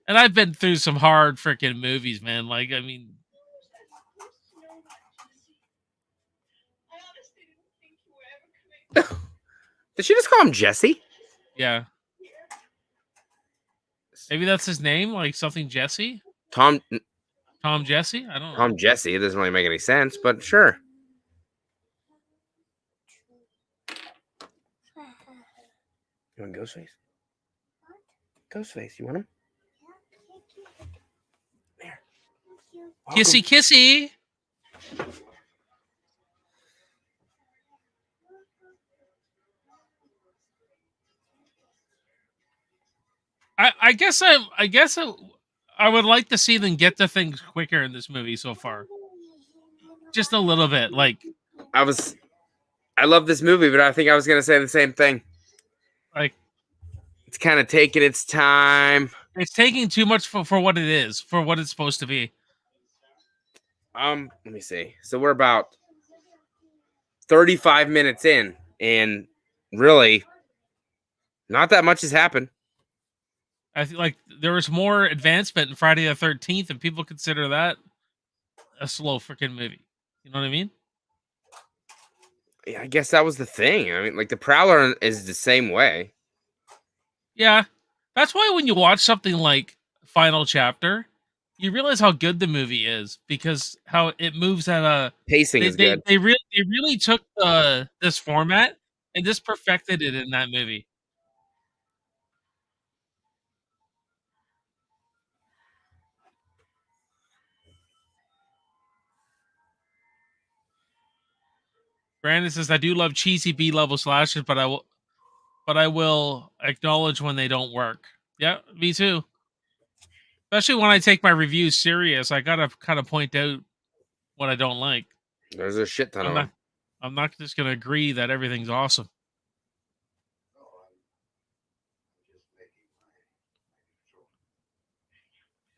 [SPEAKER 4] And I've been through some hard freaking movies, man. Like, I mean,
[SPEAKER 6] did she just call him Jesse?
[SPEAKER 4] Yeah. Maybe that's his name, like something Jesse?
[SPEAKER 6] Tom
[SPEAKER 4] Jesse? I don't know.
[SPEAKER 6] Tom Jesse. It doesn't really make any sense, but sure. You want Ghostface? Ghostface, you want him? There.
[SPEAKER 4] Kissy, kissy. I guess I would like to see them get to things quicker in this movie so far. Just a little bit. Like
[SPEAKER 6] I love this movie, but I think I was gonna say the same thing. It's kind of taking its time.
[SPEAKER 4] It's taking too much for what it is, for what it's supposed to be.
[SPEAKER 6] Let me see. So we're about 35 minutes in, and really, not that much has happened.
[SPEAKER 4] I feel like there was more advancement in Friday the 13th, and people consider that a slow freaking movie. You know what I mean?
[SPEAKER 6] Yeah, I guess that was the thing. I mean, like the Prowler is the same way.
[SPEAKER 4] Yeah. That's why when you watch something like Final Chapter, you realize how good the movie is because how it moves at a
[SPEAKER 6] Pacing is good.
[SPEAKER 4] They really took this format and just perfected it in that movie. Brandon says, "I do love cheesy B level slashes, but I will acknowledge when they don't work." Yeah, me too. Especially when I take my reviews serious, I gotta kind of point out what I don't like.
[SPEAKER 6] There's a shit ton of them.
[SPEAKER 4] I'm not just gonna agree that everything's awesome.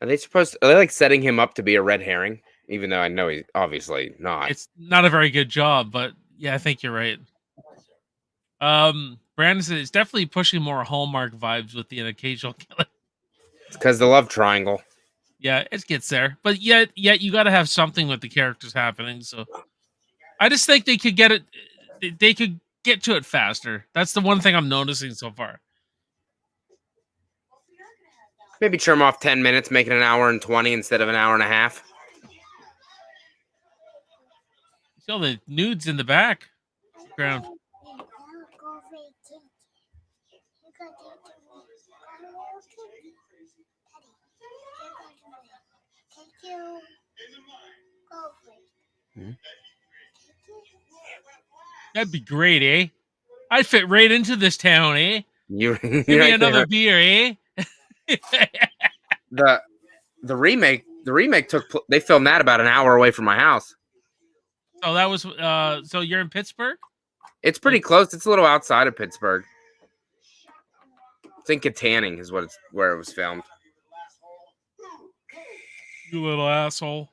[SPEAKER 6] Are they like setting him up to be a red herring? Even though I know he's obviously not.
[SPEAKER 4] It's not a very good job, but yeah, I think you're right. Brandon said it's definitely pushing more Hallmark vibes with the occasional killer.
[SPEAKER 6] It's because the love triangle.
[SPEAKER 4] Yeah, it gets there, but yet you got to have something with the characters happening. So I just think they could get it. They could get to it faster. That's the one thing I'm noticing so far.
[SPEAKER 6] Maybe trim off 10 minutes, make it an hour and 20 instead of an hour and a half.
[SPEAKER 4] See all the nudes in the background. That'd be great, eh? I'd fit right into this town, eh?
[SPEAKER 6] Give
[SPEAKER 4] me another beer, eh?
[SPEAKER 6] The remake they filmed that about an hour away from my house.
[SPEAKER 4] Oh, that was so you're in Pittsburgh?
[SPEAKER 6] It's pretty close. It's a little outside of Pittsburgh. It's in Katanning is where it was filmed.
[SPEAKER 4] You little asshole.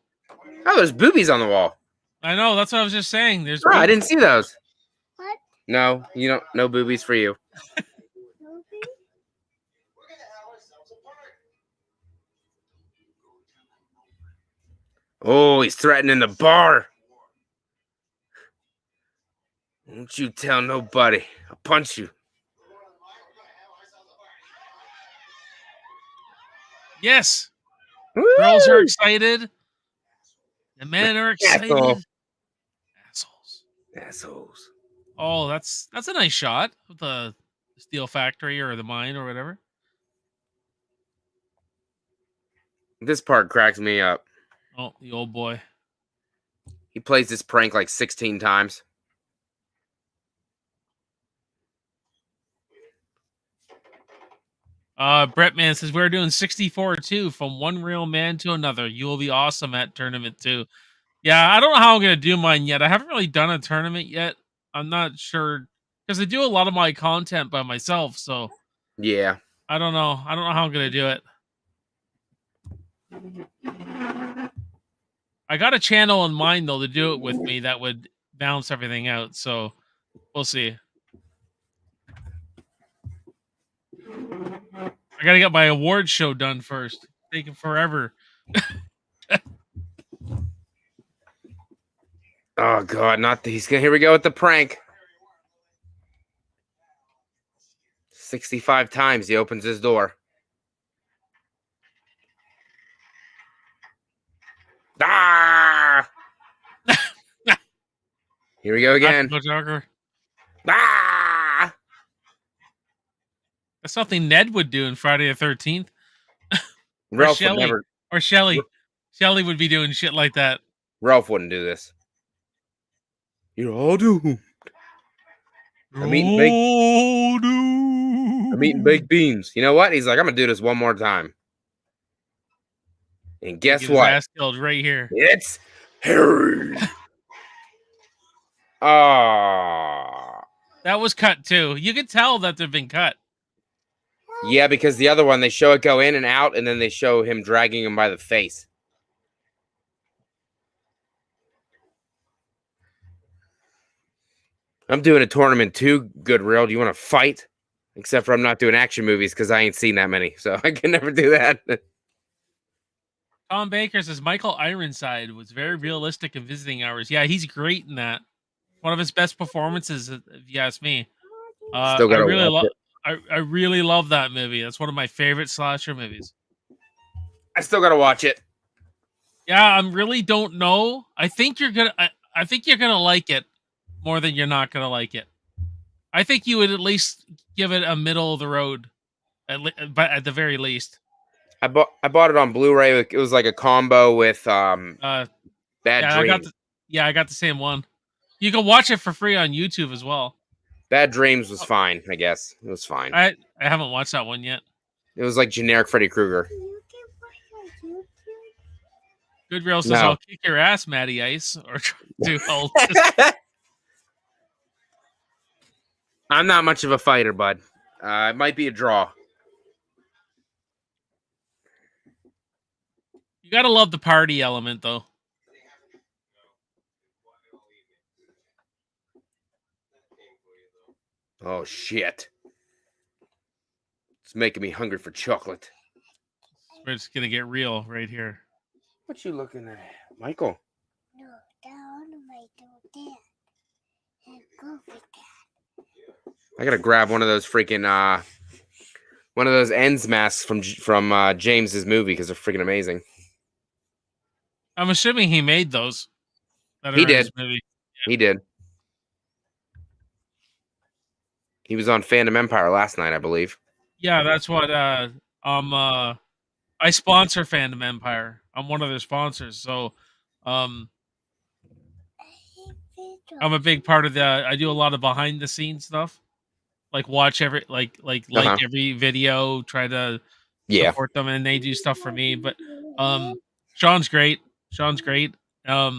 [SPEAKER 6] Oh, there's boobies on the wall.
[SPEAKER 4] I know, that's what I was just saying. There's
[SPEAKER 6] I didn't see those.
[SPEAKER 5] What?
[SPEAKER 6] No, you don't. No boobies for you. Oh, he's threatening the bar. Don't you tell nobody. I'll punch you.
[SPEAKER 4] Yes.
[SPEAKER 6] Woo!
[SPEAKER 4] Girls are excited. The men are excited.
[SPEAKER 6] Assholes.
[SPEAKER 4] Oh, that's a nice shot of the steel factory or the mine or whatever.
[SPEAKER 6] This part cracks me up.
[SPEAKER 4] Oh, the old boy.
[SPEAKER 6] He plays this prank like 16 times.
[SPEAKER 4] Brett Man says we're doing 64 too, from one real man to another. You will be awesome at tournament too. Yeah, I don't know how I'm gonna do mine yet. I haven't really done a tournament yet. I'm not sure because I do a lot of my content by myself, so
[SPEAKER 6] yeah.
[SPEAKER 4] I don't know. I don't know how I'm gonna do it. I got a channel in mind though to do it with me that would balance everything out. So we'll see. I gotta get my award show done first. It's taking forever.
[SPEAKER 6] Oh God, not these. Here we go with the prank. 65 times he opens his door. Ah! Here we go again. Ah!
[SPEAKER 4] That's something Ned would do in Friday the 13th.
[SPEAKER 6] Ralph would never.
[SPEAKER 4] Or Shelly. Shelly would be doing shit like that.
[SPEAKER 6] Ralph wouldn't do this. You're all doomed. I'm eating baked beans. You know what? He's like, I'm gonna do this one more time. And guess
[SPEAKER 4] Get his
[SPEAKER 6] what?
[SPEAKER 4] ass killed right here.
[SPEAKER 6] It's Harry. Ah.
[SPEAKER 4] That was cut too. You could tell that they've been cut.
[SPEAKER 6] Yeah, because the other one, they show it go in and out, and then they show him dragging him by the face. I'm doing a tournament too, Goodreal. Do you want to fight? Except for I'm not doing action movies because I ain't seen that many, so I can never do that.
[SPEAKER 4] Tom Baker says Michael Ironside was very realistic in Visiting Hours. Yeah, he's great in that. One of his best performances, if you ask me.
[SPEAKER 6] Still gotta
[SPEAKER 4] I really
[SPEAKER 6] watch
[SPEAKER 4] love.
[SPEAKER 6] it.
[SPEAKER 4] I really love that movie. That's one of my favorite slasher movies.
[SPEAKER 6] I still gotta watch it.
[SPEAKER 4] Yeah, I really don't know. I think you're gonna. I think you're gonna like it more than you're not gonna like it. I think you would at least give it a middle of the road, but at the very least.
[SPEAKER 6] I bought it on Blu-ray. It was like a combo with Bad Dreams.
[SPEAKER 4] I got the same one. You can watch it for free on YouTube as well.
[SPEAKER 6] Bad Dreams was fine, I guess. It was fine.
[SPEAKER 4] I haven't watched that one yet.
[SPEAKER 6] It was like generic Freddy Krueger.
[SPEAKER 5] You can watch on YouTube.
[SPEAKER 4] Good Real says,
[SPEAKER 6] No.
[SPEAKER 4] I'll kick your ass, Matty Ice. Or do hold.
[SPEAKER 6] I'm not much of a fighter, bud. It might be a draw.
[SPEAKER 4] You gotta love the party element, though.
[SPEAKER 6] Oh, shit. It's making me hungry for chocolate.
[SPEAKER 4] We're just gonna get real right here.
[SPEAKER 6] What you looking at, Michael?
[SPEAKER 5] No, down my door there. And go with that.
[SPEAKER 6] I gotta grab one of those freaking one of those ends masks from James's movie because they're freaking amazing.
[SPEAKER 4] I'm assuming he made those. That
[SPEAKER 6] He
[SPEAKER 4] are in
[SPEAKER 6] did.
[SPEAKER 4] his movie.
[SPEAKER 6] He did. He was on Fandom Empire last night, I believe.
[SPEAKER 4] Yeah, that's what I sponsor Fandom Empire. I'm one of their sponsors, so I'm a big part of that. I do a lot of behind the scenes stuff. Like watch every like every video, try to support them, and they do stuff for me. But Sean's great. But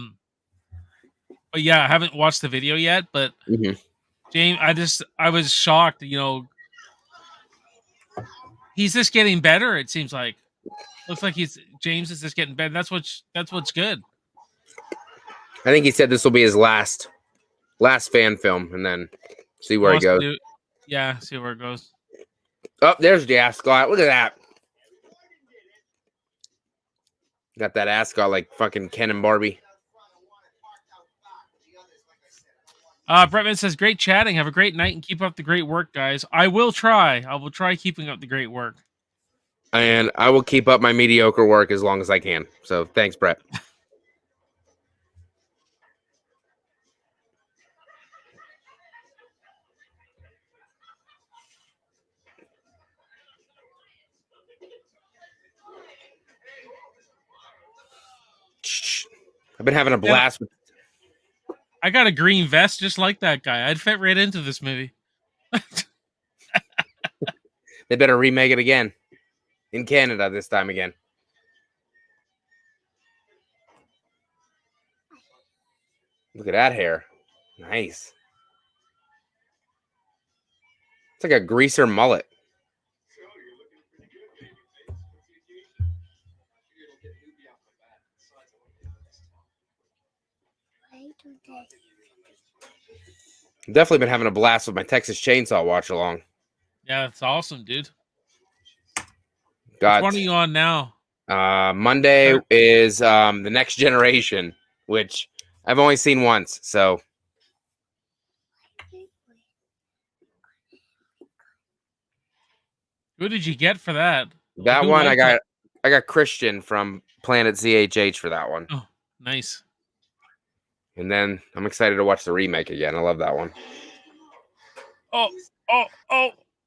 [SPEAKER 4] yeah, I haven't watched the video yet, but James, I was shocked, he's just getting better, it seems like. Looks like James is just getting better. That's what's good.
[SPEAKER 6] I think he said this will be his last fan film, and then see where he goes.
[SPEAKER 4] See where it goes.
[SPEAKER 6] Oh, there's the ascot. Look at that. Got that ascot like fucking Ken and Barbie.
[SPEAKER 4] Bretman says, great chatting. Have a great night and keep up the great work, guys. I will try. I will try keeping up the great work.
[SPEAKER 6] And I will keep up my mediocre work as long as I can. So thanks, Brett. I've been having a blast.
[SPEAKER 4] I got a green vest just like that guy. I'd fit right into this movie.
[SPEAKER 6] They better remake it again. In Canada this time again. Look at that hair. Nice. It's like a greaser mullet. I've definitely been having a blast with my Texas Chainsaw watch along.
[SPEAKER 4] Yeah, that's awesome, dude.
[SPEAKER 6] Got,
[SPEAKER 4] which one are you on now?
[SPEAKER 6] Monday is The Next Generation, which I've only seen once, so.
[SPEAKER 4] Who did you get for that?
[SPEAKER 6] That one I got Christian from Planet ZHH for that one.
[SPEAKER 4] Oh, nice.
[SPEAKER 6] And then I'm excited to watch the remake again. I love that one.
[SPEAKER 4] Oh.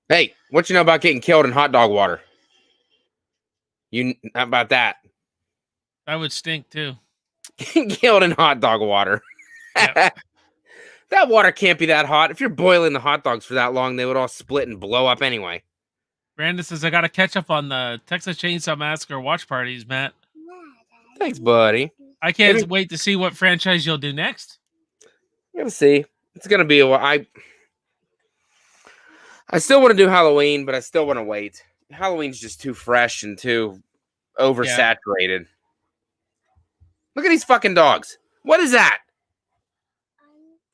[SPEAKER 6] Hey, what you know about getting killed in hot dog water? How about that?
[SPEAKER 4] That would stink too.
[SPEAKER 6] Killed in hot dog water.
[SPEAKER 4] Yeah.
[SPEAKER 6] That water can't be that hot. If you're boiling the hot dogs for that long, they would all split and blow up anyway.
[SPEAKER 4] Brandon says I got to catch up on the Texas Chainsaw Massacre watch parties, Matt.
[SPEAKER 6] Thanks, buddy.
[SPEAKER 4] I can't
[SPEAKER 6] Maybe-
[SPEAKER 4] wait to see what franchise you'll do next.
[SPEAKER 6] We're gonna see. It's gonna be a while. I still want to do Halloween, but I still want to wait. Halloween's just too fresh and too oversaturated. Look at these fucking dogs. What is that?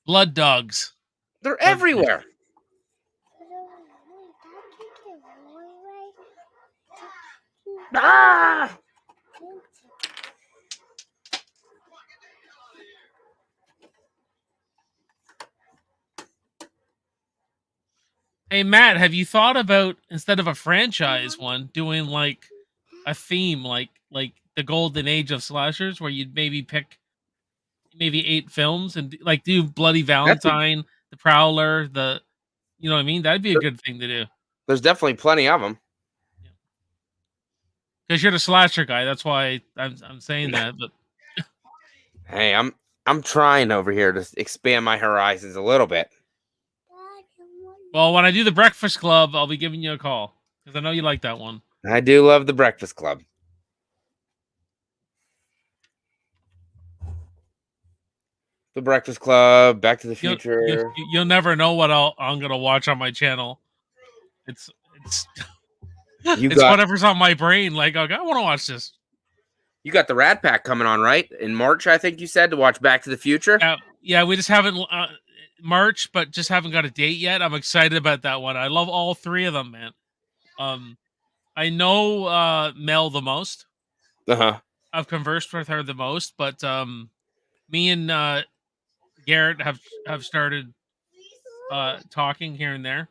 [SPEAKER 4] Blood dogs.
[SPEAKER 6] They're everywhere. Ah!
[SPEAKER 4] Hey Matt, have you thought about, instead of a franchise one, doing like a theme, like the golden age of slashers, where you'd maybe pick maybe 8 films and like do Bloody Valentine, The Prowler, you know what I mean? That'd be a good thing to do.
[SPEAKER 6] There's definitely plenty of them.
[SPEAKER 4] Because you're the slasher guy, that's why I'm saying that. But
[SPEAKER 6] Hey, I'm trying over here to expand my horizons a little bit.
[SPEAKER 4] well, when I do the Breakfast Club, I'll be giving you a call because I know you like that one.
[SPEAKER 6] I do love the Breakfast Club. The Breakfast Club, Back to the Future.
[SPEAKER 4] You'll never know what I'm gonna watch on my channel. It's it's whatever's on my brain. Like, okay, I want to watch this.
[SPEAKER 6] You got the Rat Pack coming on, right? In March, I think you said, to watch Back to the Future.
[SPEAKER 4] Yeah, we just haven't March, but just haven't got a date yet. I'm excited about that one. I love all 3 of them, man. I know Mel the most. I've conversed with her the most, but me and Garrett have started talking here and there.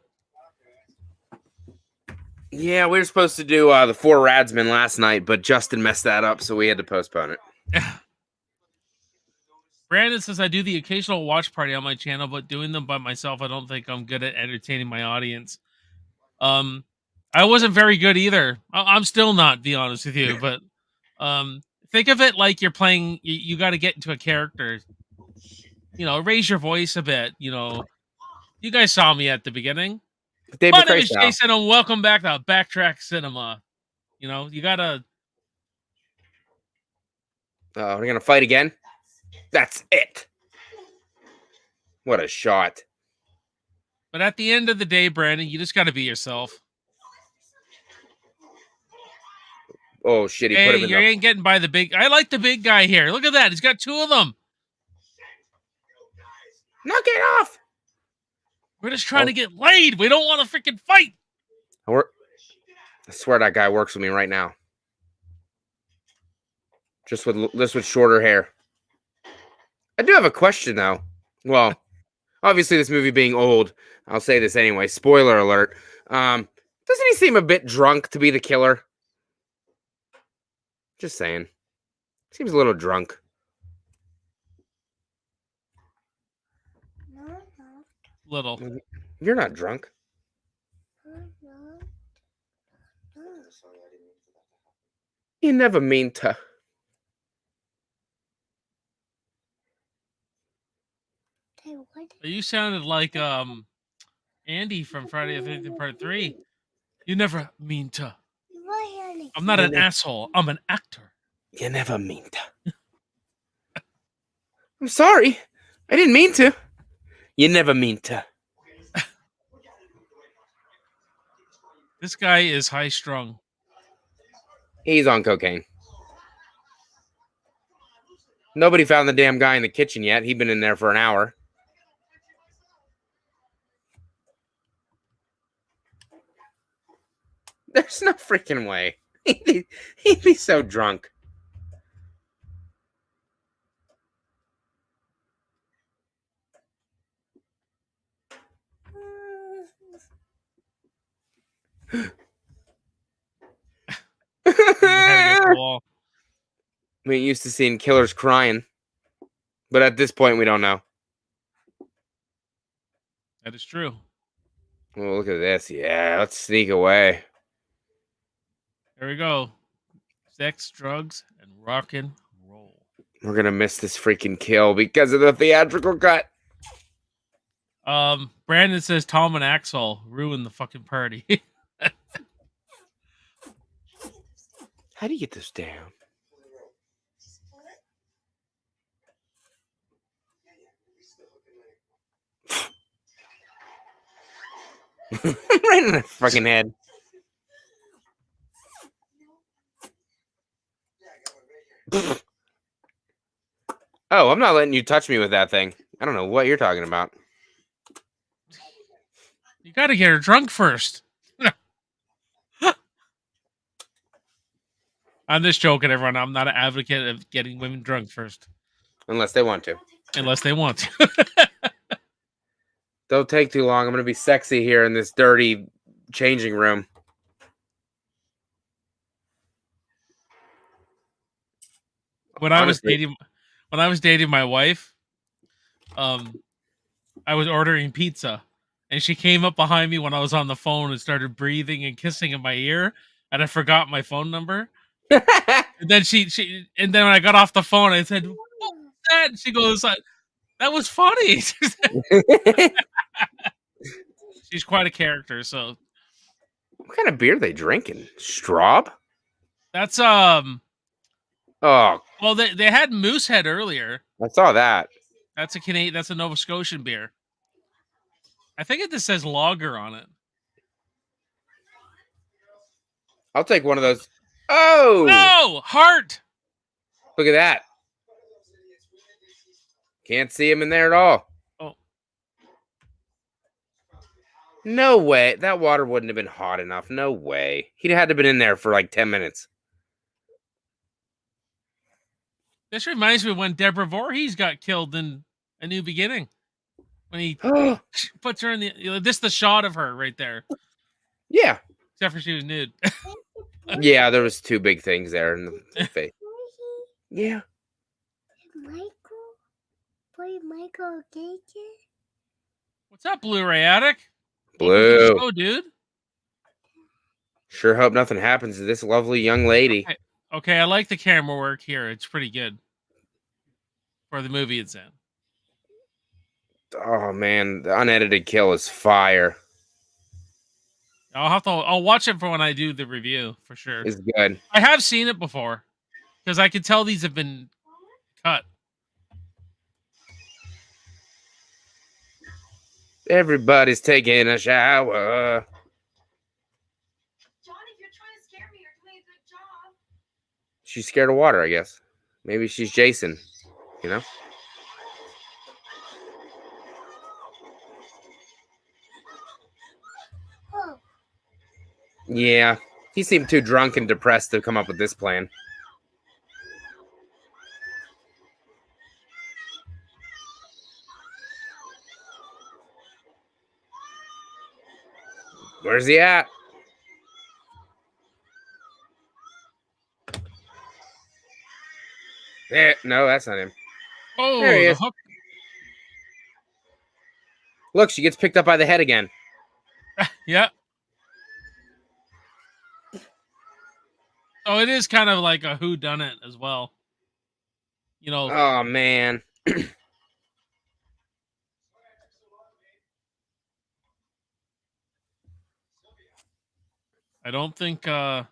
[SPEAKER 6] Yeah, we were supposed to do the 4 Radsmen last night, but Justin messed that up, so we had to postpone it.
[SPEAKER 4] Brandon says I do the occasional watch party on my channel, but doing them by myself, I don't think I'm good at entertaining my audience. I wasn't very good either. I'm still not, to be honest with you, but think of it like you're playing. You got to get into a character. You know, raise your voice a bit. You know, you guys saw me at the beginning. My name is Jason, and welcome back to Backtrack Cinema. You know, you gotta.
[SPEAKER 6] We're gonna fight again. That's it. What a shot!
[SPEAKER 4] But at the end of the day, Brandon, you just got to be yourself.
[SPEAKER 6] Oh shit! He
[SPEAKER 4] hey,
[SPEAKER 6] put him in.
[SPEAKER 4] You ain't getting by the big. I like the big guy here. Look at that. He's got 2 of them.
[SPEAKER 6] Knock it off!
[SPEAKER 4] We're just trying to get laid. We don't want to freaking fight.
[SPEAKER 6] I swear that guy works with me right now. Just with shorter hair. I do have a question though. Well, obviously this movie being old, I'll say this anyway. Spoiler alert. Doesn't he seem a bit drunk to be the killer? Just saying. Seems a little drunk.
[SPEAKER 4] Little.
[SPEAKER 6] You're not drunk. You never mean to.
[SPEAKER 4] You sounded like Andy from Friday the 13th Part 3. You never mean to. I'm not an asshole. I'm an actor.
[SPEAKER 6] You never mean to. I'm sorry. I didn't mean to. You never mean to.
[SPEAKER 4] This guy is high strung.
[SPEAKER 6] He's on cocaine. Nobody found the damn guy in the kitchen yet. He'd been in there for an hour. There's no freaking way. He'd be so drunk. We ain't used to seeing killers crying. But at this point, we don't know.
[SPEAKER 4] That is true.
[SPEAKER 6] Oh, look at this. Yeah, let's sneak away.
[SPEAKER 4] There we go. sex, drugs, and rock and roll.
[SPEAKER 6] We're gonna miss this freaking kill because of the theatrical cut.
[SPEAKER 4] Brandon says Tom and Axel ruined the fucking party.
[SPEAKER 6] How do you get this down? Right in the fucking head. Oh, I'm not letting you touch me with that thing. I don't know what you're talking about.
[SPEAKER 4] You got to get her drunk first. I'm just joking, everyone. I'm not an advocate of getting women drunk first.
[SPEAKER 6] Unless they want to.
[SPEAKER 4] Unless they want to.
[SPEAKER 6] Don't take too long. I'm going to be sexy here in this dirty changing room.
[SPEAKER 4] When I was dating my wife, I was ordering pizza, and she came up behind me when I was on the phone and started breathing and kissing in my ear, and I forgot my phone number. And then and then when I got off the phone, I said, "What was that?" And she goes, "That was funny." She's quite a character. So,
[SPEAKER 6] what kind of beer are they drinking? Straub?
[SPEAKER 4] that's
[SPEAKER 6] Oh,
[SPEAKER 4] well, they had Moosehead earlier.
[SPEAKER 6] I saw that.
[SPEAKER 4] That's a Canadian. That's a Nova Scotian beer. I think it just says lager on it.
[SPEAKER 6] I'll take one of those. Oh!
[SPEAKER 4] Oh, heart!
[SPEAKER 6] Look at that. Can't see him in there at all.
[SPEAKER 4] Oh.
[SPEAKER 6] No way. That water wouldn't have been hot enough. No way. He'd had to have been in there for like 10 minutes.
[SPEAKER 4] This reminds me of when Deborah Voorhees got killed in A New Beginning. When he puts her in this is the shot of her right there.
[SPEAKER 6] Yeah.
[SPEAKER 4] Except for she was nude.
[SPEAKER 6] Yeah, there was two big things there in the face. Yeah.
[SPEAKER 5] Michael Gage.
[SPEAKER 4] What's up, Blu-ray Addict?
[SPEAKER 6] Blue.
[SPEAKER 4] Oh, dude.
[SPEAKER 6] Sure hope nothing happens to this lovely young lady.
[SPEAKER 4] Okay, I like the camera work here. It's pretty good for the movie it's in.
[SPEAKER 6] Oh man, the unedited kill is fire.
[SPEAKER 4] I'll watch it for when I do the review for sure.
[SPEAKER 6] It's good.
[SPEAKER 4] I have seen it before because I can tell these have been cut.
[SPEAKER 6] Everybody's taking a shower.
[SPEAKER 7] John, if you're trying to scare me, you're doing a good job.
[SPEAKER 6] She's scared of water, I guess. Maybe she's Jason, you know?
[SPEAKER 5] Oh,
[SPEAKER 6] Yeah, he seemed too drunk and depressed to come up with this plan. Where's he at? No, that's not him.
[SPEAKER 4] Oh,
[SPEAKER 6] There he
[SPEAKER 4] the
[SPEAKER 6] is.
[SPEAKER 4] hook.
[SPEAKER 6] Look, she gets picked up by the head again.
[SPEAKER 4] Yeah. Oh, it is kind of like a whodunit as well. You know.
[SPEAKER 6] Oh, man.
[SPEAKER 4] I don't think.
[SPEAKER 6] Yeah,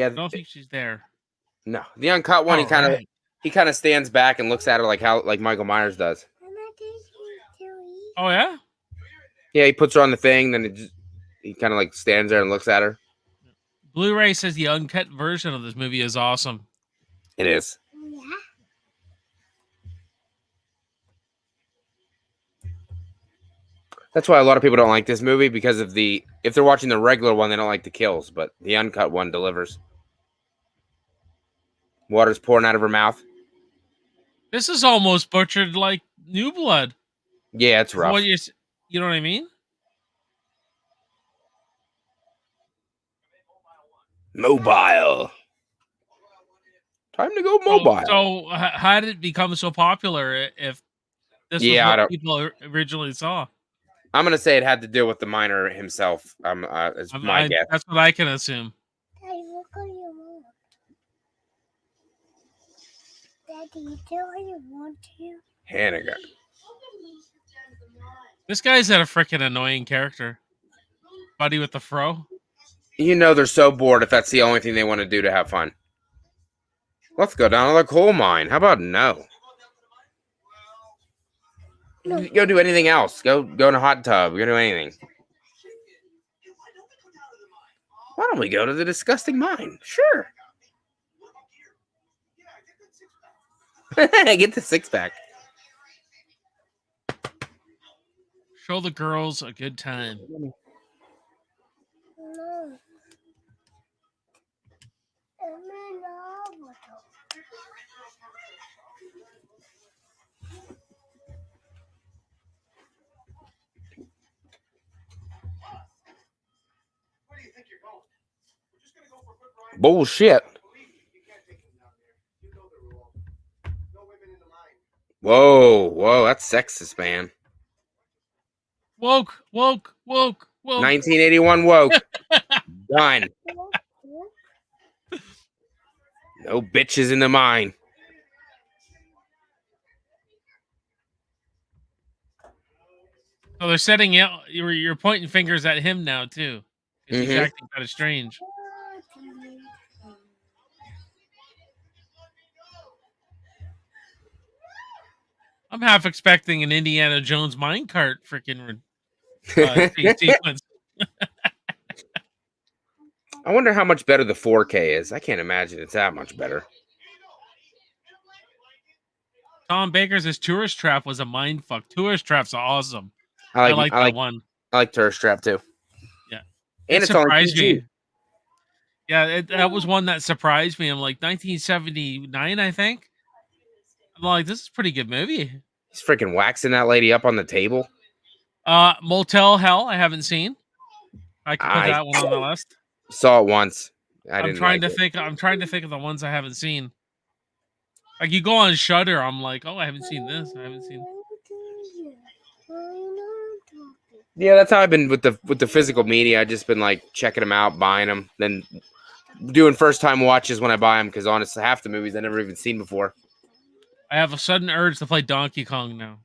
[SPEAKER 4] I don't think she's there.
[SPEAKER 6] no. The uncut one,
[SPEAKER 4] All right.
[SPEAKER 6] he kind of stands back and looks at her like Michael Myers does.
[SPEAKER 5] I'm not taking to eat.
[SPEAKER 4] Oh yeah.
[SPEAKER 6] Yeah, he puts her on the thing, then he kind of like stands there and looks at her.
[SPEAKER 4] Blu-ray says the uncut version of this movie is awesome.
[SPEAKER 6] It is.
[SPEAKER 5] Yeah.
[SPEAKER 6] That's why a lot of people don't like this movie because of if they're watching the regular one, they don't like the kills, but the uncut one delivers. Water's pouring out of her mouth.
[SPEAKER 4] This is almost butchered like New Blood.
[SPEAKER 6] Yeah, it's rough.
[SPEAKER 4] You know what I mean?
[SPEAKER 6] Mobile. Time to go mobile.
[SPEAKER 4] So how did it become so popular if this was what people originally saw?
[SPEAKER 6] I'm gonna say it had to do with the miner himself. It's my guess.
[SPEAKER 4] That's what I can assume.
[SPEAKER 5] Daddy, look on your mom. Daddy, you do what you want to.
[SPEAKER 6] Hannigan.
[SPEAKER 4] This guy's a freaking annoying character. Buddy with the fro.
[SPEAKER 6] You know they're so bored if that's the only thing they want to do to have fun. Let's go down to the coal mine. How about no? Go do anything else. Go in a hot tub. Go do anything. Why don't we go to the disgusting mine? Sure. Get the six-pack.
[SPEAKER 4] Show the girls a good time.
[SPEAKER 5] No. I'm in the hospital.
[SPEAKER 6] Bullshit. Whoa, that's sexist, man.
[SPEAKER 4] Woke.
[SPEAKER 6] 1981 woke. Done. No bitches in the mine.
[SPEAKER 4] Oh, they're setting out. You're pointing fingers at him now too. 'Cause he's acting kind of strange. I'm half expecting an Indiana Jones minecart freaking sequence.
[SPEAKER 6] I wonder how much better the 4K is. I can't imagine it's that much better.
[SPEAKER 4] Tom Baker's Tourist Trap was a mindfuck. Tourist Trap's awesome.
[SPEAKER 6] I
[SPEAKER 4] like that one.
[SPEAKER 6] I like Tourist Trap too.
[SPEAKER 4] Yeah.
[SPEAKER 6] And it's on
[SPEAKER 4] surprised
[SPEAKER 6] PG.
[SPEAKER 4] me. Yeah, that was one that surprised me. I'm like 1979, I think. I'm like, this is a pretty good movie.
[SPEAKER 6] He's freaking waxing that lady up on the table.
[SPEAKER 4] Motel Hell, I haven't seen. I can put that one on the list.
[SPEAKER 6] Saw it once.
[SPEAKER 4] I'm trying to think of the ones I haven't seen. Like you go on Shudder, I'm like, oh, I haven't seen this. I haven't seen.
[SPEAKER 6] Yeah, that's how I've been with the physical media. I've just been like checking them out, buying them, then doing first time watches when I buy them. Because honestly, half the movies I never even seen before.
[SPEAKER 4] I have a sudden urge to play Donkey Kong now.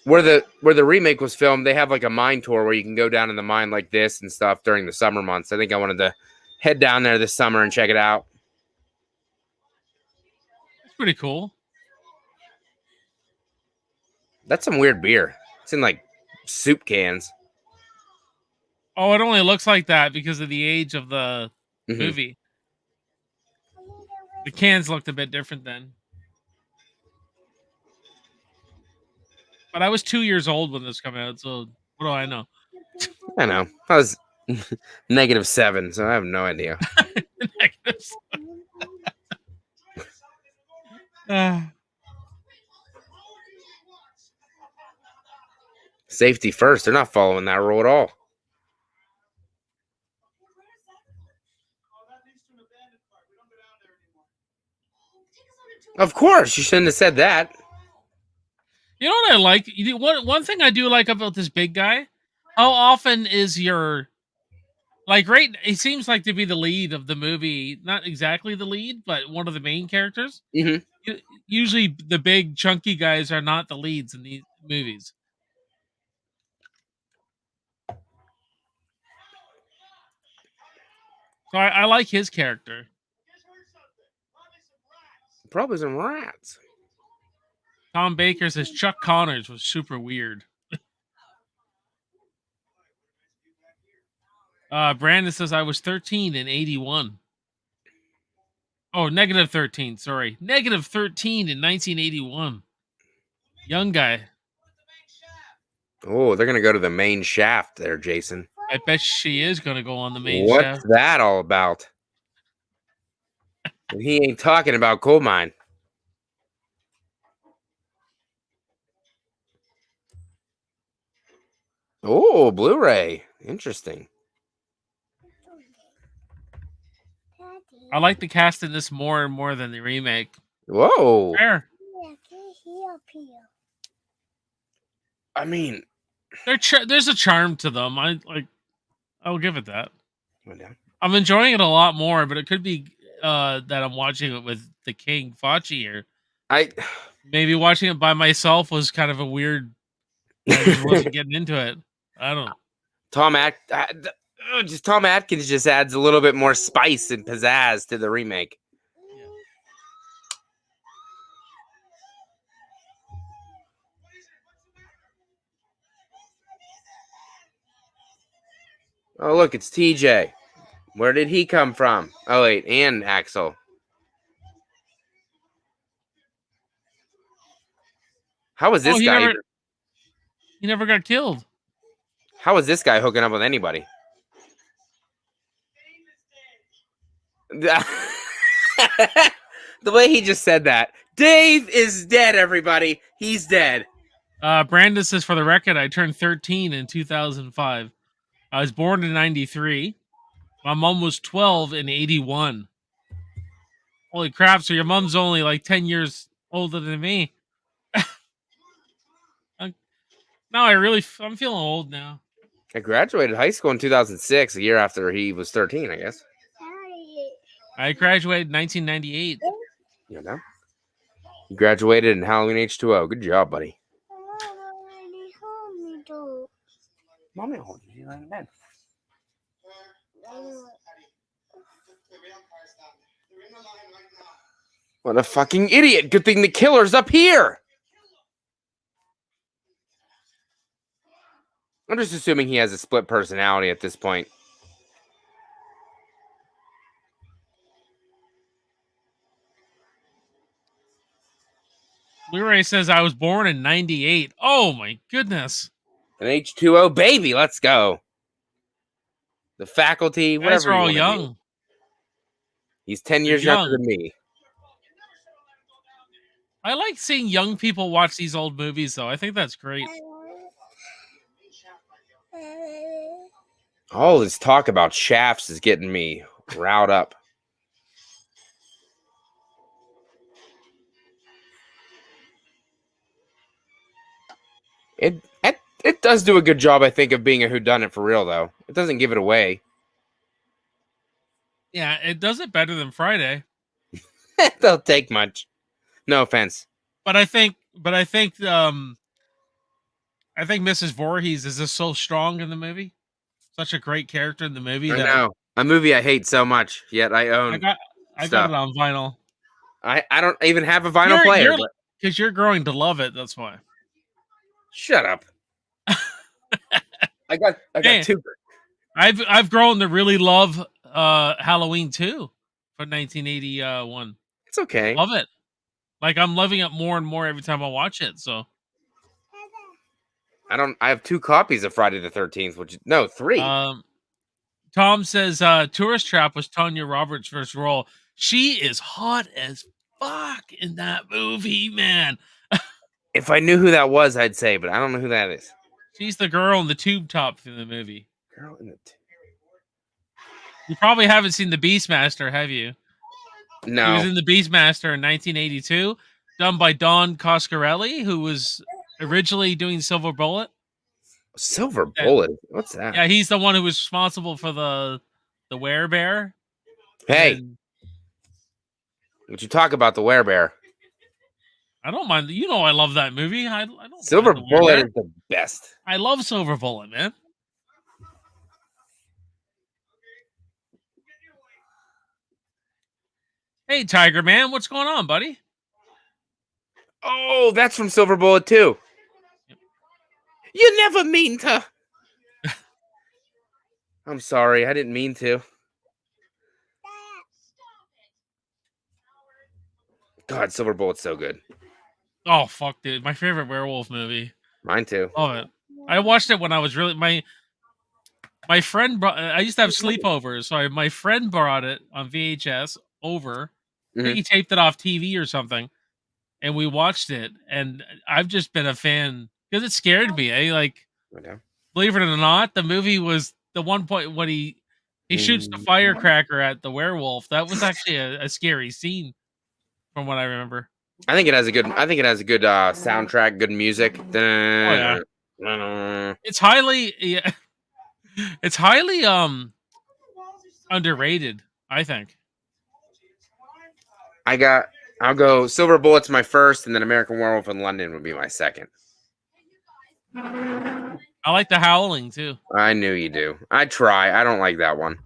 [SPEAKER 6] Where the remake was filmed, they have like a mine tour where you can go down in the mine like this and stuff during the summer months. I think I wanted to head down there this summer and check it out.
[SPEAKER 4] It's pretty cool.
[SPEAKER 6] That's some weird beer. It's in like soup cans.
[SPEAKER 4] Oh, it only looks like that because of the age of the movie. The cans looked a bit different then. But I was 2 years old when this came out, so what do I know?
[SPEAKER 6] I know. I was -7, so I have no idea. Safety first. They're not following that rule at all. Of course, you shouldn't have said that.
[SPEAKER 4] You know what I like? One thing I do like about this big guy. How often is your he seems like to be the lead of the movie, not exactly the lead, but one of the main characters. Usually the big chunky guys are not the leads in these movies. So I like his character.
[SPEAKER 6] Probably some rats.
[SPEAKER 4] Tom Baker says Chuck Connors was super weird. Brandon says I was 13 in 81. Oh, -13. Sorry, -13 in 1981. Young guy.
[SPEAKER 6] Oh, they're gonna go to the main shaft there, Jason.
[SPEAKER 4] I bet she is gonna go on the main
[SPEAKER 6] What's
[SPEAKER 4] shaft.
[SPEAKER 6] that all about? He ain't talking about coal mine. Oh, Blu-ray. Interesting.
[SPEAKER 5] Daddy.
[SPEAKER 4] I like the cast in this more and more than the remake.
[SPEAKER 6] Whoa.
[SPEAKER 4] Fair.
[SPEAKER 5] Yeah, can he up here?
[SPEAKER 6] I mean,
[SPEAKER 4] There's a charm to them. I'll give it that.
[SPEAKER 6] went down.
[SPEAKER 4] I'm enjoying it a lot more, but it could be that I'm watching it with the King Facci here. Maybe watching it by myself was kind of a weird. I just wasn't getting into it. I don't know.
[SPEAKER 6] Tom Atkins just adds a little bit more spice and pizzazz to the remake. Oh, look, it's TJ. Where did he come from? Oh, wait, and Axel. How was this
[SPEAKER 4] he
[SPEAKER 6] guy?
[SPEAKER 4] never got killed.
[SPEAKER 6] How is this guy hooking up with anybody? The way he just said that. Dave is dead, everybody. He's dead.
[SPEAKER 4] Brandon says, for the record, I turned 13 in 2005. I was born in 93. My mom was 12 in 81. Holy crap, so your mom's only like 10 years older than me. Now I'm feeling old now.
[SPEAKER 6] I graduated high school in 2006, a year after he was 13, I guess.
[SPEAKER 5] Daddy.
[SPEAKER 4] I graduated in 1998.
[SPEAKER 6] You know? You graduated in Halloween H2O. Good job, buddy.
[SPEAKER 5] Mama, already hold me though.
[SPEAKER 6] Mommy hold you. You're in bed. What a fucking idiot. Good thing the killer's up here. I'm just assuming he has a split personality at this point.
[SPEAKER 4] Blu-ray says I was born in 98. Oh my goodness.
[SPEAKER 6] An H2O baby. Let's go. The faculty,
[SPEAKER 4] You
[SPEAKER 6] whatever.
[SPEAKER 4] guys are all
[SPEAKER 6] you wanna do.
[SPEAKER 4] young.
[SPEAKER 6] He's 10
[SPEAKER 4] You're
[SPEAKER 6] years younger
[SPEAKER 4] young.
[SPEAKER 6] than me.
[SPEAKER 4] I like seeing young people watch these old movies, though. I think that's great.
[SPEAKER 6] All this talk about shafts is getting me riled up. It does do a good job, I think, of being a whodunit for real, though. It doesn't give it away.
[SPEAKER 4] Yeah, it does it better than Friday.
[SPEAKER 6] They'll take much. No offense.
[SPEAKER 4] But I think Mrs. Voorhees is just so strong in the movie. Such a great character in the movie.
[SPEAKER 6] I know. A movie I hate so much, yet I own.
[SPEAKER 4] I got it on vinyl.
[SPEAKER 6] I don't even have a vinyl player.
[SPEAKER 4] Because you're growing to love it. That's why.
[SPEAKER 6] Shut up. I got
[SPEAKER 4] Hey,
[SPEAKER 6] two.
[SPEAKER 4] I've grown to really love Halloween 2 from 1981.
[SPEAKER 6] It's okay.
[SPEAKER 4] Love it. Like I'm loving it more and more every time I watch it. So
[SPEAKER 6] I have 2 copies of Friday the 13th, no, 3.
[SPEAKER 4] Tom says Tourist Trap was Tanya Roberts' first role. She is hot as fuck in that movie, man.
[SPEAKER 6] If I knew who that was, I'd say, but I don't know who that is.
[SPEAKER 4] She's the girl in the tube top in the movie.
[SPEAKER 6] Girl in the
[SPEAKER 4] You probably haven't seen The Beastmaster, have you?
[SPEAKER 6] No.
[SPEAKER 4] He was in The Beastmaster in 1982, done by Don Coscarelli, who was originally doing Silver Bullet.
[SPEAKER 6] Silver Bullet? What's that?
[SPEAKER 4] Yeah, he's the one who was responsible for the werebear.
[SPEAKER 6] Hey,
[SPEAKER 4] And
[SPEAKER 6] what you talk about the werebear?
[SPEAKER 4] I don't mind. You know, I love that movie. I don't.
[SPEAKER 6] Silver
[SPEAKER 4] mind the
[SPEAKER 6] Bullet
[SPEAKER 4] Werebear.
[SPEAKER 6] is the best.
[SPEAKER 4] I love Silver Bullet, man. Hey, Tiger Man, what's going on, buddy?
[SPEAKER 6] Oh, that's from Silver Bullet too. You never mean to. I'm sorry, I didn't mean to. God, Silver Bullet's so good.
[SPEAKER 4] Oh fuck, dude, my favorite werewolf movie.
[SPEAKER 6] Mine too.
[SPEAKER 4] Love it. I watched it when I was really my friend brought. I used to have sleepovers, so my friend brought it on VHS over. I think he taped it off TV or something, and we watched it. And I've just been a fan because it scared me. Like, believe it or not, the movie was the one point when he He shoots the firecracker at the werewolf. That was actually a scary scene, from what I remember.
[SPEAKER 6] I think it has a good. I think it has a good soundtrack, good music.
[SPEAKER 4] Oh yeah,
[SPEAKER 6] I
[SPEAKER 4] it's highly, it's highly underrated. I think.
[SPEAKER 6] I'll go Silver Bullet's my first, and then American Werewolf in London would be my second.
[SPEAKER 4] I like The Howling too.
[SPEAKER 6] I knew you do. I try. I don't like that one.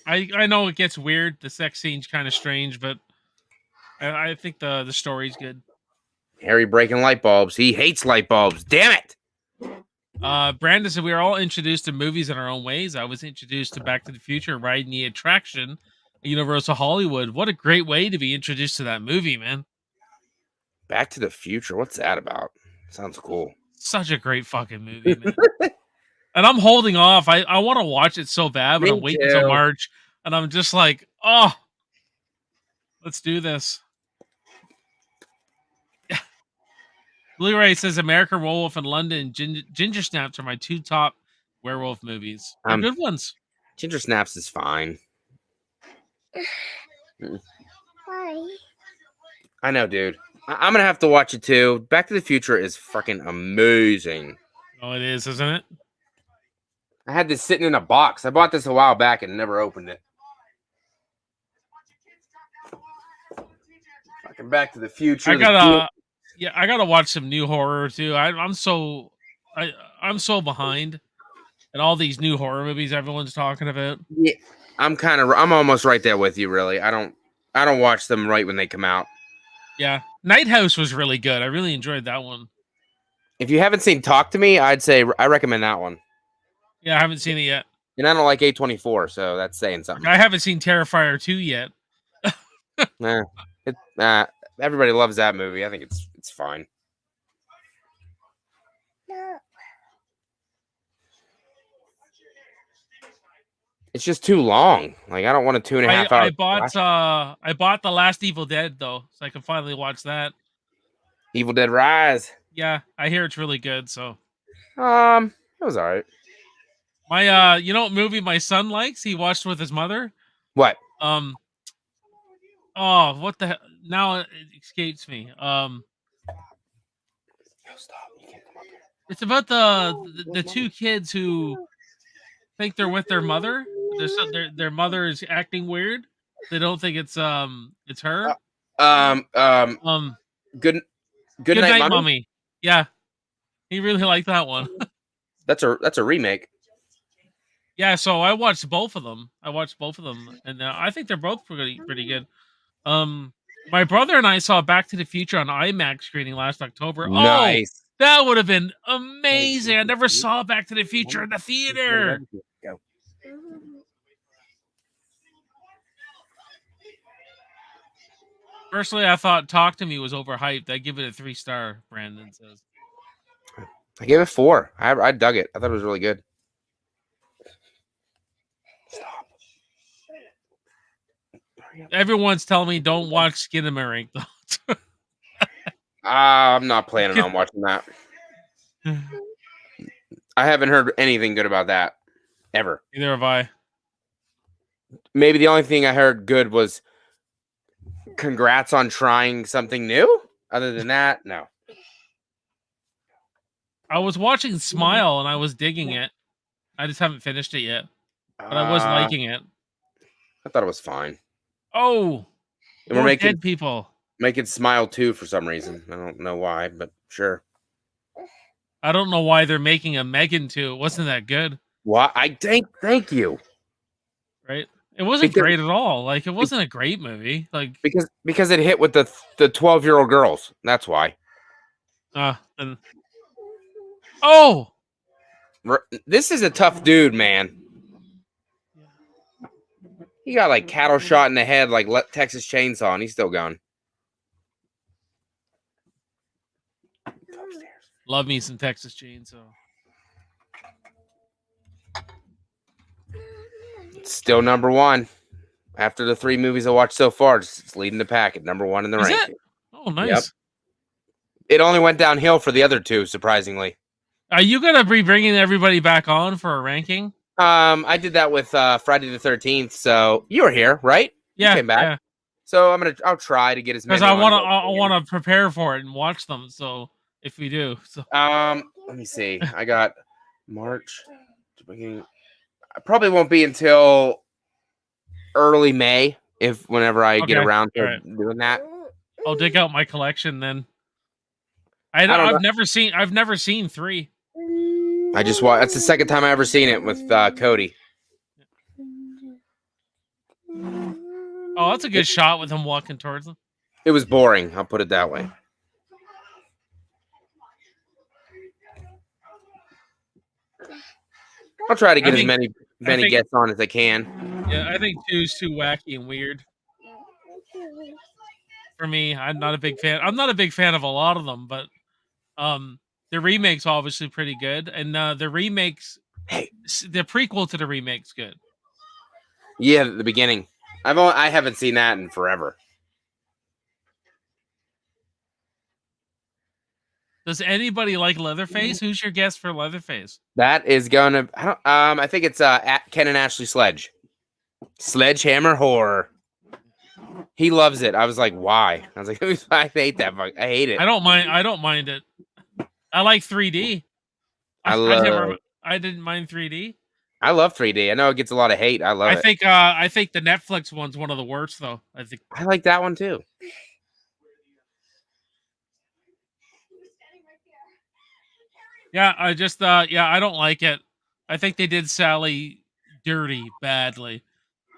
[SPEAKER 4] I know it gets weird. The sex scene's kind of strange, but I think the story's good.
[SPEAKER 6] Harry breaking light bulbs. He hates light bulbs. Damn it.
[SPEAKER 4] Brandon said we are all introduced to movies in our own ways. I was introduced to Back to the Future riding the attraction at Universal Hollywood. What a great way to be introduced to that movie, man.
[SPEAKER 6] Back to the Future. What's that about? Sounds cool.
[SPEAKER 4] Such a great fucking movie, man. And I'm holding off. I want to watch it so bad, but
[SPEAKER 6] Me
[SPEAKER 4] I'm waiting
[SPEAKER 6] too.
[SPEAKER 4] until March. And I'm just like, oh, let's do this. Blu-ray says American Werewolf in London. Ginger Snaps are my two top werewolf movies. They're good ones.
[SPEAKER 6] Ginger Snaps is fine.
[SPEAKER 5] Why?
[SPEAKER 6] I know, dude. I'm gonna have to watch it too. Back to the Future is fucking amazing.
[SPEAKER 4] Oh, it is, isn't it?
[SPEAKER 6] I had this sitting in a box. I bought this a while back and never opened it. Fucking Back to the Future.
[SPEAKER 4] I gotta watch some new horror too. I'm so behind in all these new horror movies everyone's talking about.
[SPEAKER 6] Yeah, I'm almost right there with you. Really, I don't watch them right when they come out.
[SPEAKER 4] Yeah, Night House was really good. I really enjoyed that one.
[SPEAKER 6] If you haven't seen Talk to Me, I'd say I recommend that one.
[SPEAKER 4] Yeah, I haven't seen it yet.
[SPEAKER 6] And I don't like A24, so that's saying something.
[SPEAKER 4] I haven't seen Terrifier 2 yet.
[SPEAKER 6] Everybody loves that movie. I think it's fine.
[SPEAKER 5] No.
[SPEAKER 6] It's just too long. Like I don't want a 2.5 hour.
[SPEAKER 4] I bought The Last Evil Dead though, so I can finally watch that.
[SPEAKER 6] Evil Dead Rise.
[SPEAKER 4] Yeah, I hear it's really good. So,
[SPEAKER 6] It was all right.
[SPEAKER 4] my you know what movie my son likes? He watched with his mother.
[SPEAKER 6] What?
[SPEAKER 4] Oh, what the hell? Now it escapes me.
[SPEAKER 6] No, stop. You can't come up here.
[SPEAKER 4] It's about the two kids who think they're with their mother. Their mother is acting weird. They don't think it's her.
[SPEAKER 6] Good night, Mommy.
[SPEAKER 4] Yeah, he really liked that one.
[SPEAKER 6] That's a remake.
[SPEAKER 4] Yeah, so I watched both of them. And I think they're both pretty good. My brother and I saw Back to the Future on IMAX screening last October.
[SPEAKER 6] Nice.
[SPEAKER 4] Oh, that would have been amazing. I never saw Back to the Future in the theater.
[SPEAKER 6] Go.
[SPEAKER 4] Personally, I thought Talk to Me was overhyped. I give it a 3-star, Brandon says.
[SPEAKER 6] I gave it 4. I dug it. I thought it was really good. Stop.
[SPEAKER 4] Everyone's telling me don't watch Skinamarink though.
[SPEAKER 6] I'm not planning on watching that. I haven't heard anything good about that ever.
[SPEAKER 4] Neither have I.
[SPEAKER 6] Maybe the only thing I heard good was congrats on trying something new. Other than that, no.
[SPEAKER 4] I was watching Smile and I was digging it. I just haven't finished it yet, but I was liking it.
[SPEAKER 6] I thought it was fine.
[SPEAKER 4] Oh,
[SPEAKER 6] And we're making
[SPEAKER 4] dead people.
[SPEAKER 6] Smile 2 for some reason. I don't know why, but sure.
[SPEAKER 4] I don't know why they're making a Megan 2. It wasn't that good.
[SPEAKER 6] Why? Thank you.
[SPEAKER 4] Right? It wasn't great at all. Like it wasn't a great movie. Like
[SPEAKER 6] because it hit with the 12-year-old girls. That's why.
[SPEAKER 4] And oh,
[SPEAKER 6] this is a tough dude, man. He got like cattle shot in the head, like Texas Chainsaw, and he's still going.
[SPEAKER 4] love me some Texas Chainsaw.
[SPEAKER 6] Still number 1. After the 3 movies I watched so far, it's leading the pack at number 1 in the ranking.
[SPEAKER 4] Oh, nice.
[SPEAKER 6] Yep. It only went downhill for the other 2, surprisingly.
[SPEAKER 4] Are you gonna be bringing everybody back on for a ranking?
[SPEAKER 6] I did that with Friday the 13th. So you were here, right? You
[SPEAKER 4] Yeah,
[SPEAKER 6] came back.
[SPEAKER 4] yeah.
[SPEAKER 6] So I'll try to get as many.
[SPEAKER 4] Because I
[SPEAKER 6] on as
[SPEAKER 4] I
[SPEAKER 6] can.
[SPEAKER 4] want to prepare for it and watch them. So if we do, so
[SPEAKER 6] Let me see. I got March. I probably won't be until early May, whenever I get
[SPEAKER 4] Okay,
[SPEAKER 6] around to
[SPEAKER 4] alright.
[SPEAKER 6] doing that.
[SPEAKER 4] I'll dig out my collection then.
[SPEAKER 6] don't know.
[SPEAKER 4] I've never seen 3.
[SPEAKER 6] I just watched. That's the second time I ever seen it with Cody.
[SPEAKER 4] Oh, that's a good shot with him walking towards them.
[SPEAKER 6] It was boring. I'll put it that way. I'll try to get as many guests on as I can.
[SPEAKER 4] Yeah, I think 2's too wacky and weird. For me, I'm not a big fan. I'm not a big fan of a lot of them, but the remake's obviously pretty good, and the remakes, the prequel to the remake's good.
[SPEAKER 6] Yeah, the beginning. I haven't seen that in forever.
[SPEAKER 4] Does anybody like Leatherface? Who's your guest for Leatherface?
[SPEAKER 6] That is gonna. I think it's Ken and Ashley Sledgehammer Horror. He loves it. I was like, why? I was like, I hate that. I hate it.
[SPEAKER 4] I don't mind it. I like 3D. I didn't mind 3D.
[SPEAKER 6] I love 3D. I know it gets a lot of hate. I love it.
[SPEAKER 4] I think the Netflix one's one of the worst though.
[SPEAKER 6] I like that one too.
[SPEAKER 4] Yeah, I don't like it. I think they did Sally dirty badly.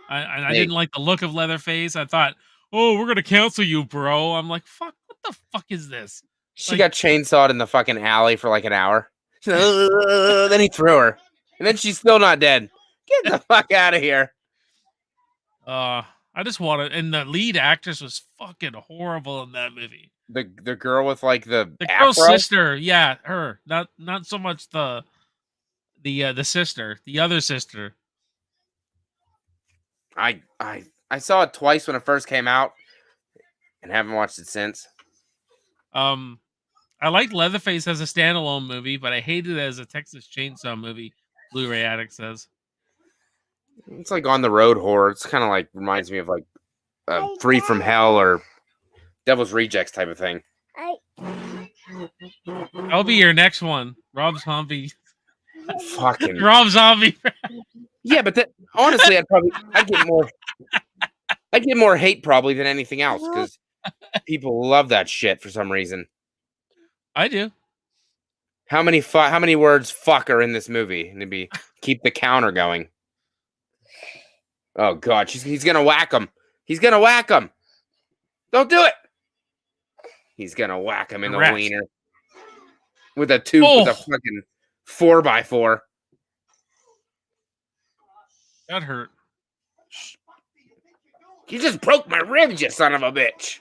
[SPEAKER 4] I didn't like the look of Leatherface. I thought, oh, we're gonna cancel you, bro. I'm like, fuck, what the fuck is this?
[SPEAKER 6] She got chainsawed in the fucking alley for like an hour. Then he threw her. And then she's still not dead. Get the fuck out of here.
[SPEAKER 4] I just wanted, and the lead actress was fucking horrible in that movie.
[SPEAKER 6] The girl with like the
[SPEAKER 4] girl's sister, yeah, her. Not so much the sister, the other sister.
[SPEAKER 6] I saw it twice when it first came out, and haven't watched it since.
[SPEAKER 4] I liked Leatherface as a standalone movie, but I hated it as a Texas Chainsaw movie. Blu-ray Addict says
[SPEAKER 6] it's like on the road horror. It's kind of like reminds me of like Free from Hell or Devil's Rejects type of thing.
[SPEAKER 4] I'll be your next one, Rob Zombie.
[SPEAKER 6] Fucking
[SPEAKER 4] Rob Zombie.
[SPEAKER 6] Yeah, but honestly, I'd get more hate probably than anything else because people love that shit for some reason.
[SPEAKER 4] I do.
[SPEAKER 6] How many words fuck are in this movie? And keep the counter going. Oh god, he's gonna whack him. He's gonna whack him. Don't do it. He's gonna whack him in the wiener with a with a fucking 4x4.
[SPEAKER 4] That hurt.
[SPEAKER 6] You just broke my ribs, you son of a bitch.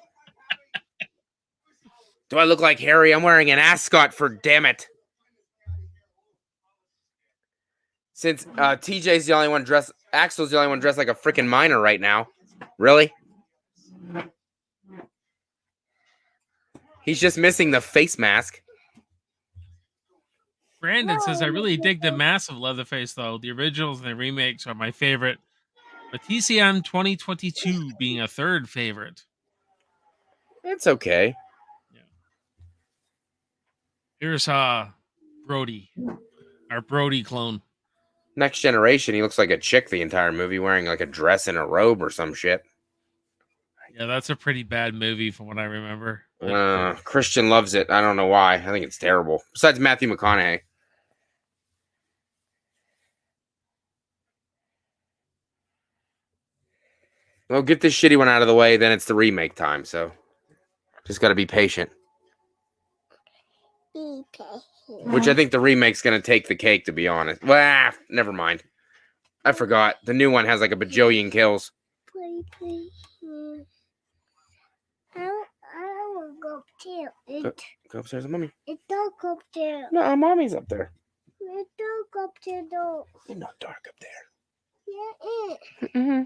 [SPEAKER 6] Do I look like Harry? I'm wearing an ascot, for damn it. Since TJ's the only one dressed, Axel's the only one dressed like a freaking miner right now. Really? He's just missing the face mask.
[SPEAKER 4] Brandon says, I really dig the massive Leatherface, though. The originals and the remakes are my favorite. But TCM 2022 being a third favorite.
[SPEAKER 6] It's okay.
[SPEAKER 4] Yeah. Here's Brody. Our Brody clone.
[SPEAKER 6] Next Generation, he looks like a chick the entire movie, wearing like a dress and a robe or some shit.
[SPEAKER 4] Yeah, that's a pretty bad movie from what I remember.
[SPEAKER 6] Christian loves it. I don't know why. I think it's terrible. Besides Matthew McConaughey. Well, get this shitty one out of the way, then it's the remake time, so just got to be patient. Which I think the remake's going to take the cake, to be honest. Well, never mind. I forgot. The new one has like a bajillion kills.
[SPEAKER 5] I will go upstairs.
[SPEAKER 6] Go upstairs with mommy.
[SPEAKER 5] It's dark up there.
[SPEAKER 6] No, mommy's up there.
[SPEAKER 5] It's dark up there, though.
[SPEAKER 6] It's not dark up there.
[SPEAKER 5] Yeah,
[SPEAKER 6] Mm-hmm.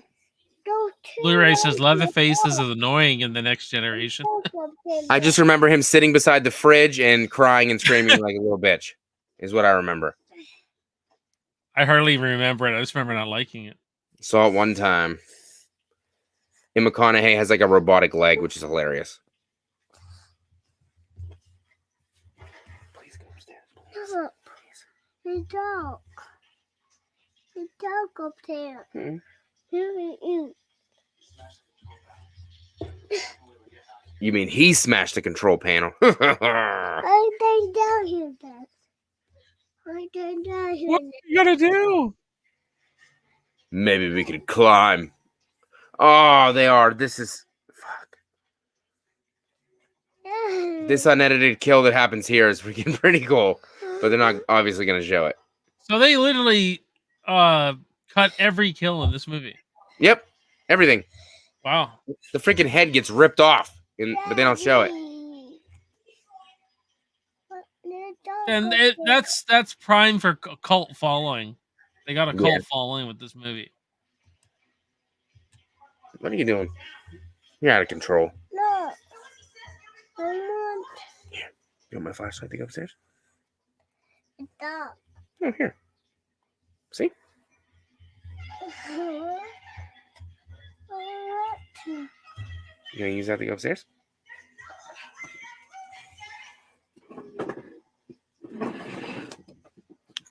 [SPEAKER 4] Blu-ray says Leatherface is annoying in the Next Generation.
[SPEAKER 6] I just remember him sitting beside the fridge and crying and screaming like a little bitch. is what I remember.
[SPEAKER 4] I hardly remember it. I just remember not liking it.
[SPEAKER 6] Saw it one time. And McConaughey has like a robotic leg, which is hilarious. Please go upstairs.
[SPEAKER 5] Look, the dog. The dog up there.
[SPEAKER 6] Hmm.
[SPEAKER 5] You.
[SPEAKER 6] You mean he smashed the control panel?
[SPEAKER 5] I did down here, Dad. I did down here.
[SPEAKER 4] What are you gonna do?
[SPEAKER 6] Maybe we could climb. Oh, they are. This is fuck. This unedited kill that happens here is freaking pretty cool, but they're not obviously going to show it.
[SPEAKER 4] So they literally cut every kill in this movie.
[SPEAKER 6] Yep, everything.
[SPEAKER 4] Wow.
[SPEAKER 6] The freaking head gets ripped off, but they don't show it.
[SPEAKER 4] And that's prime for cult following. They got a cult following with this movie.
[SPEAKER 6] What are you doing? You're out of control.
[SPEAKER 5] Look. I want
[SPEAKER 6] You want my flashlight to go upstairs?
[SPEAKER 5] the dog.
[SPEAKER 6] Oh, here. See?
[SPEAKER 5] I want to.
[SPEAKER 6] You gonna use that to go upstairs?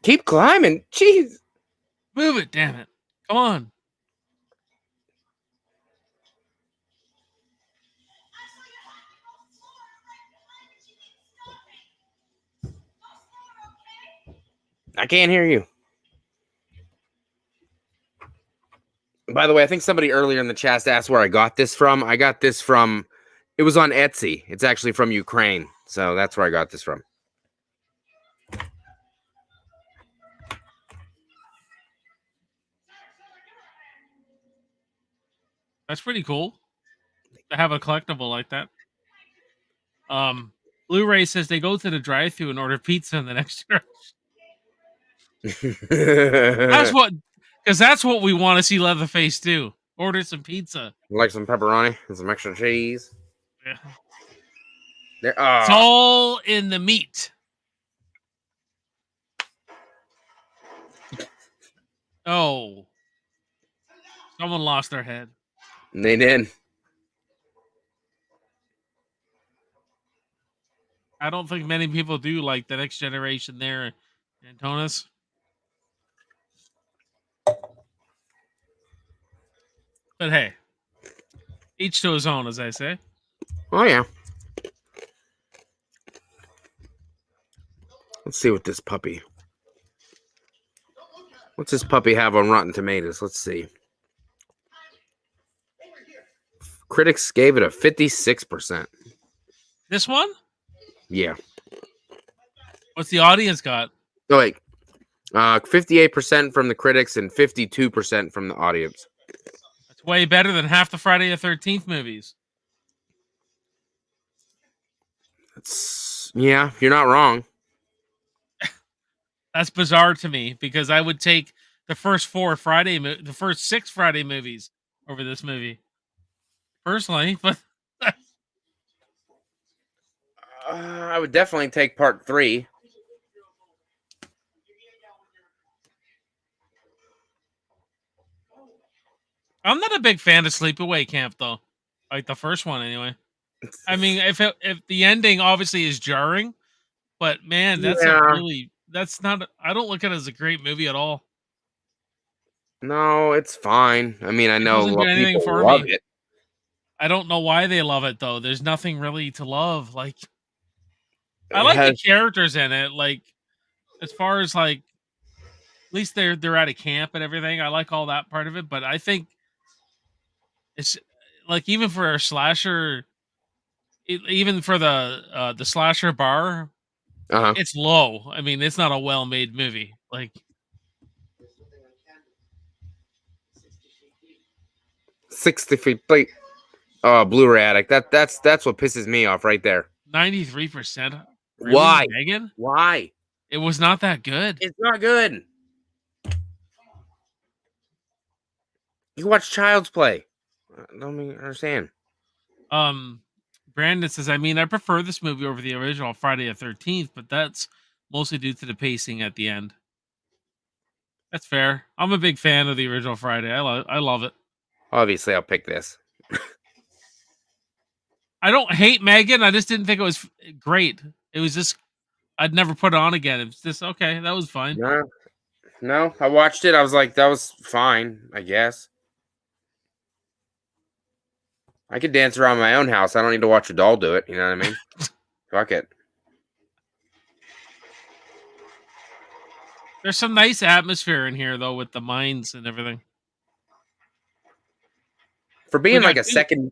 [SPEAKER 6] Keep climbing. Jeez.
[SPEAKER 4] Move it, damn it. Come on.
[SPEAKER 6] I can't hear you. By the way, I think somebody earlier in the chat asked where I got this from. I got this from, it was on Etsy. It's actually from Ukraine. So that's where I got this from.
[SPEAKER 4] That's pretty cool to have a collectible like that. Blu-ray says they go to the drive-thru and order pizza in the next direction. That's what we want to see Leatherface do. Order some pizza.
[SPEAKER 6] Like some pepperoni and some extra cheese.
[SPEAKER 4] Yeah.
[SPEAKER 6] Oh.
[SPEAKER 4] It's all in the meat. Oh. Someone lost their head.
[SPEAKER 6] They did.
[SPEAKER 4] I don't think many people do like the next generation there, Antonis. But hey, each to his own, as I say.
[SPEAKER 6] Oh, yeah. Let's see what this puppy. What's this puppy have on Rotten Tomatoes? Let's see. Critics gave it a 56%.
[SPEAKER 4] This one?
[SPEAKER 6] Yeah.
[SPEAKER 4] What's the audience got?
[SPEAKER 6] Oh, wait. 58% from the critics and 52% from the audience.
[SPEAKER 4] That's way better than half the Friday the 13th movies.
[SPEAKER 6] Yeah, you're not wrong.
[SPEAKER 4] That's bizarre to me because I would take the first the first 6 Friday movies over this movie. Personally, but
[SPEAKER 6] I would definitely take part 3.
[SPEAKER 4] I'm not a big fan of Sleepaway Camp though. Like the first one anyway. I mean, if the ending obviously is jarring, but man, that's not I don't look at it as a great movie at all.
[SPEAKER 6] No, it's fine. I mean, I know
[SPEAKER 4] doesn't do anything
[SPEAKER 6] people
[SPEAKER 4] for
[SPEAKER 6] love
[SPEAKER 4] me.
[SPEAKER 6] it.
[SPEAKER 4] I don't know why they love it though. There's nothing really to love. Like I like the characters in it. Like as far as like at least they're at a camp and everything. I like all that part of it, but I think it's like even for a slasher, even for the slasher bar, it's low. I mean, it's not a well-made movie. Like
[SPEAKER 6] 60 feet. Oh, Blu-ray addict. That's what pisses me off right there.
[SPEAKER 4] 93%. Really,
[SPEAKER 6] Why?
[SPEAKER 4] Megan?
[SPEAKER 6] Why?
[SPEAKER 4] It was not that good.
[SPEAKER 6] It's not good. You watch Child's Play. I don't understand.
[SPEAKER 4] Brandon says, I mean, I prefer this movie over the original Friday the 13th, but that's mostly due to the pacing at the end. That's fair. I'm a big fan of the original Friday. I love it.
[SPEAKER 6] Obviously, I'll pick this.
[SPEAKER 4] I don't hate Megan. I just didn't think it was great. It was just I'd never put it on again. It was just okay. That was fine.
[SPEAKER 6] No, I watched it. I was like, that was fine, I guess. I could dance around my own house. I don't need to watch a doll do it. You know what I mean? Fuck it.
[SPEAKER 4] There's some nice atmosphere in here though with the mines and everything.
[SPEAKER 6] For being like a second,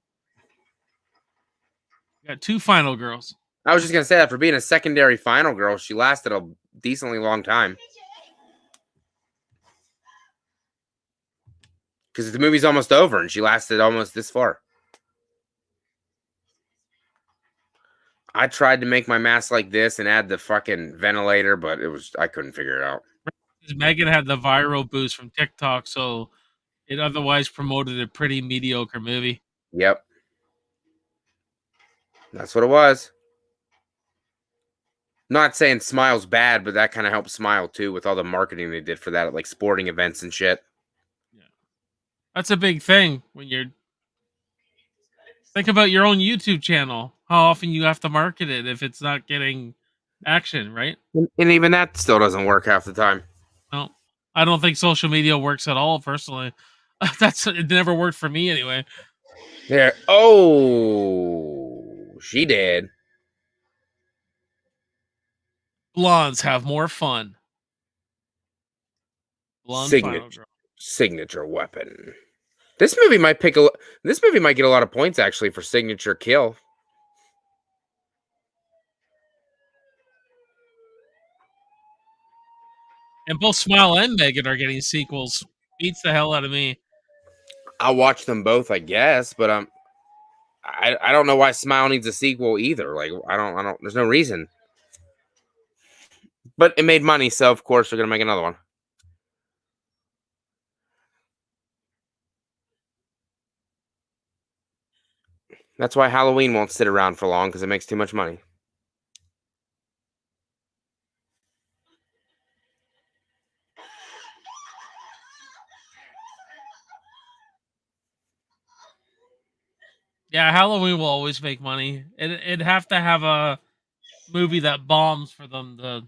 [SPEAKER 4] We got 2 final girls.
[SPEAKER 6] I was just gonna say that for being a secondary final girl, she lasted a decently long time. Because the movie's almost over and she lasted almost this far. I tried to make my mask like this and add the fucking ventilator, but I couldn't figure it out.
[SPEAKER 4] Megan had the viral boost from TikTok, so it otherwise promoted a pretty mediocre movie.
[SPEAKER 6] Yep. That's what it was. Not saying Smile's bad, but that kind of helped Smile too with all the marketing they did for that at like sporting events and shit.
[SPEAKER 4] Yeah. That's a big thing when you're think about your own YouTube channel. How often you have to market it if it's not getting action, right?
[SPEAKER 6] And even that still doesn't work half the time.
[SPEAKER 4] No. I don't think social media works at all personally. It never worked for me anyway.
[SPEAKER 6] There. Oh, she did.
[SPEAKER 4] Blondes have more fun. Blonde final girl.
[SPEAKER 6] Signature weapon. This movie might get a lot of points actually for signature kill.
[SPEAKER 4] And both Smile and Megan are getting sequels. Beats the hell out of me.
[SPEAKER 6] I'll watch them both, I guess, but I don't know why Smile needs a sequel either. Like I don't. There's no reason. But it made money, so of course they're gonna make another one. That's why Halloween won't sit around for long because it makes too much money.
[SPEAKER 4] Yeah, Halloween will always make money. It'd have to have a movie that bombs for them to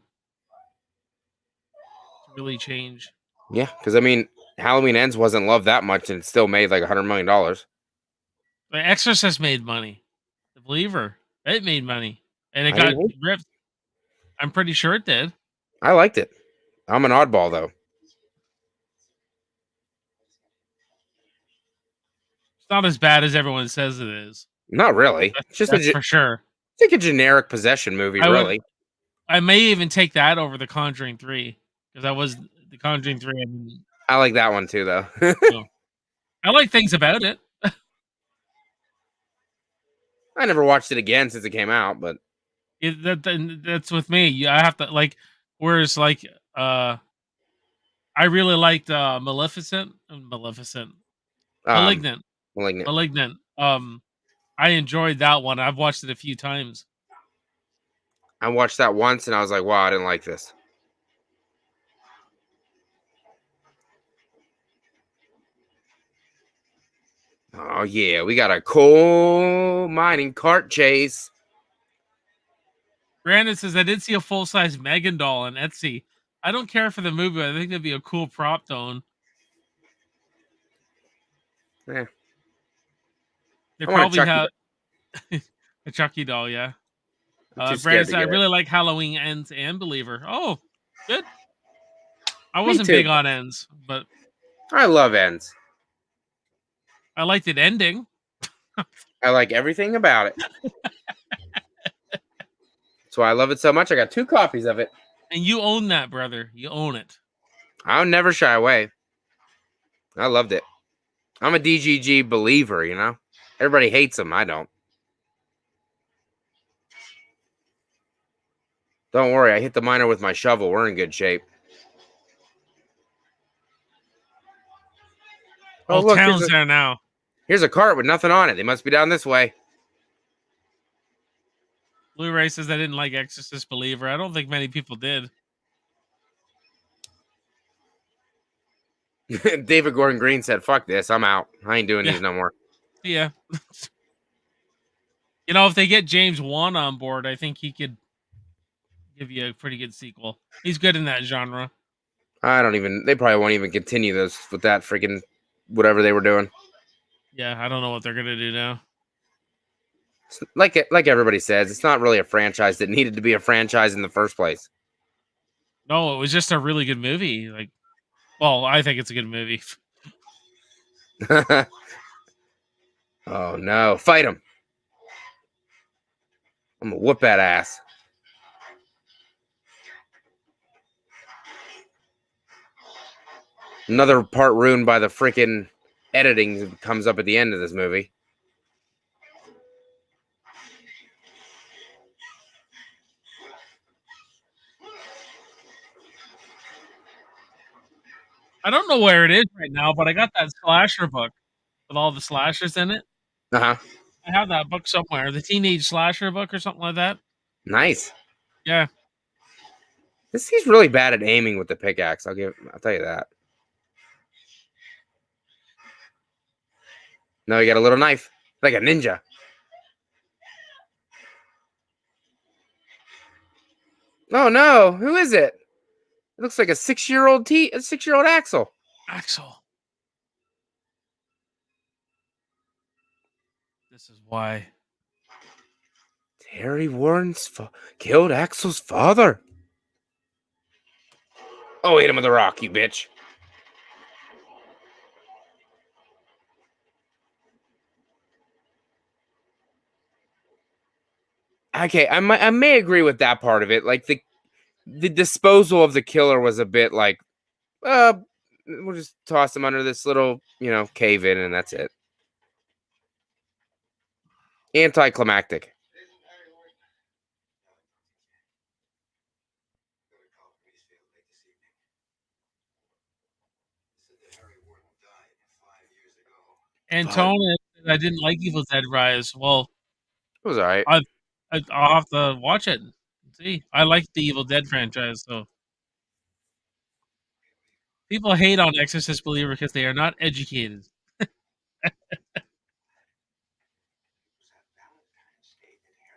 [SPEAKER 4] really change.
[SPEAKER 6] Yeah, because I mean, Halloween Ends wasn't loved that much, and it still made like $100 million.
[SPEAKER 4] The Exorcist made money. The Believer, it made money, and it got ripped. I'm pretty sure it did.
[SPEAKER 6] I liked it. I'm an oddball though.
[SPEAKER 4] It's not as bad as everyone says it is.
[SPEAKER 6] Not really. It's just
[SPEAKER 4] for sure.
[SPEAKER 6] It's like a generic possession movie, really.
[SPEAKER 4] I may even take that over The Conjuring 3 because that was The Conjuring 3.
[SPEAKER 6] I like that one too, though.
[SPEAKER 4] So, I like things about it.
[SPEAKER 6] I never watched it again since it came out, but
[SPEAKER 4] that's with me. I have to like. Whereas like, I really liked Malignant. I enjoyed that one. I've watched it a few times.
[SPEAKER 6] I watched that once and I was like, wow, I didn't like this. Oh, yeah, we got a coal mining cart chase.
[SPEAKER 4] Brandon says, I did see a full-size Megan doll on Etsy. I don't care for the movie. I think that'd be a cool prop to own.
[SPEAKER 6] Yeah.
[SPEAKER 4] They probably have a Chucky doll, yeah. Brandon says, I really like Halloween Ends and Believer. Oh, good. I wasn't big on Ends, but
[SPEAKER 6] I love Ends.
[SPEAKER 4] I liked it ending.
[SPEAKER 6] I like everything about it. That's why I love it so much. I got 2 copies of it.
[SPEAKER 4] And you own that, brother. You own it.
[SPEAKER 6] I'll never shy away. I loved it. I'm a DGG believer, you know? Everybody hates them. I don't. Don't worry. I hit the miner with my shovel. We're in good shape.
[SPEAKER 4] Oh, look, town's there now.
[SPEAKER 6] Here's a cart with nothing on it. They must be down this way.
[SPEAKER 4] Blu-ray says I didn't like Exorcist Believer. I don't think many people did.
[SPEAKER 6] David Gordon Green said, "Fuck this, I'm out. I ain't doing
[SPEAKER 4] Yeah.
[SPEAKER 6] these no more."
[SPEAKER 4] Yeah. You know, if they get James Wan on board, I think he could give you a pretty good sequel. He's good in that genre.
[SPEAKER 6] I don't even. They probably won't even continue this with that freaking whatever they were doing.
[SPEAKER 4] Yeah, I don't know what they're gonna do now.
[SPEAKER 6] It's like everybody says, it's not really a franchise that needed to be a franchise in the first place.
[SPEAKER 4] No, it was just a really good movie. Like, well, I think it's a good movie.
[SPEAKER 6] Oh no! Fight him! I'm gonna whoop that ass. Another part ruined by the freaking editing that comes up at the end of this movie.
[SPEAKER 4] I don't know where it is right now, but I got that slasher book with all the slashers in it.
[SPEAKER 6] Uh huh.
[SPEAKER 4] I have that book somewhere. The Teenage Slasher book or something like that.
[SPEAKER 6] Nice.
[SPEAKER 4] Yeah.
[SPEAKER 6] He's really bad at aiming with the pickaxe. I'll tell you that. No, you got a little knife, like a ninja. Oh no! Who is it? It looks like a 6-year-old Axel.
[SPEAKER 4] Axel. This is why.
[SPEAKER 6] Terry Warren's killed Axel's father. Oh, hit him with a rock, you bitch. Okay, I may agree with that part of it. Like the disposal of the killer was a bit like, we'll just toss him under this little, cave in, and that's it. Anticlimactic.
[SPEAKER 4] Antonia said I didn't like Evil Dead Rise. Well,
[SPEAKER 6] It was all right.
[SPEAKER 4] I'll have to watch it and see. I like the Evil Dead franchise, so people hate on Exorcist Believer because they are not educated.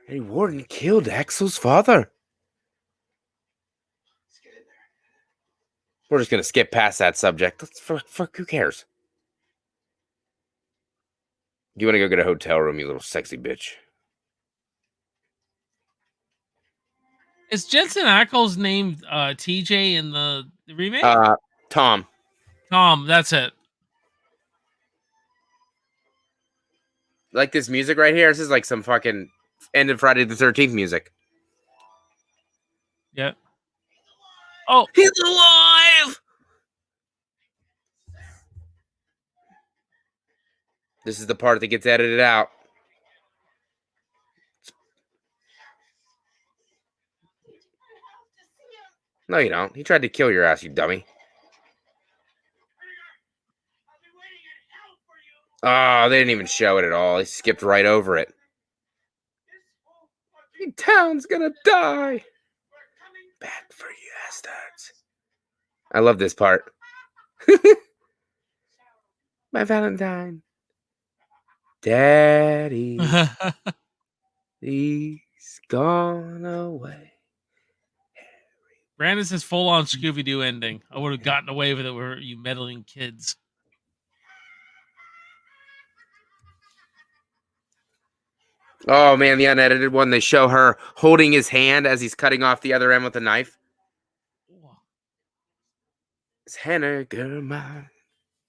[SPEAKER 6] Terry Warren killed Axel's father. We're just gonna skip past that subject. Fuck, who cares? You want to go get a hotel room, you little sexy bitch?
[SPEAKER 4] Is Jensen Ackles named TJ in the remake?
[SPEAKER 6] Tom.
[SPEAKER 4] Tom, that's it.
[SPEAKER 6] Like this music right here. This is like some fucking end of Friday the 13th music.
[SPEAKER 4] Yeah. Oh,
[SPEAKER 6] he's alive! This is the part that gets edited out. No, you don't. He tried to kill your ass, you dummy. Oh, they didn't even show it at all. He skipped right over it. Your town's gonna die. Back for you, bastards. I love this part. My Valentine. Daddy. He's gone away.
[SPEAKER 4] Brandon says full on Scooby Doo ending. I would have gotten away with it were you meddling kids.
[SPEAKER 6] Oh man, the unedited one, they show her holding his hand as he's cutting off the other end with a knife. It's Hannah German.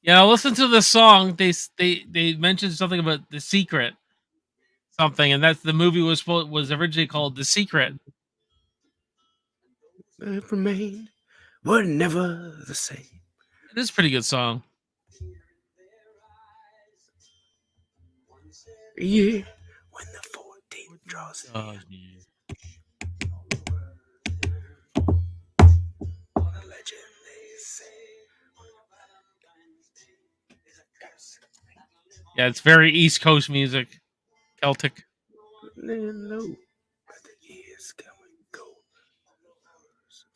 [SPEAKER 4] Yeah, listen to the song. They mentioned something about The Secret. Something, and that's the movie was originally called The Secret.
[SPEAKER 6] It remained. We're never the same.
[SPEAKER 4] It is a pretty good song.
[SPEAKER 6] Yeah, when the 14th draws near.
[SPEAKER 4] Yeah, it's very East Coast music, Celtic.
[SPEAKER 6] No, at the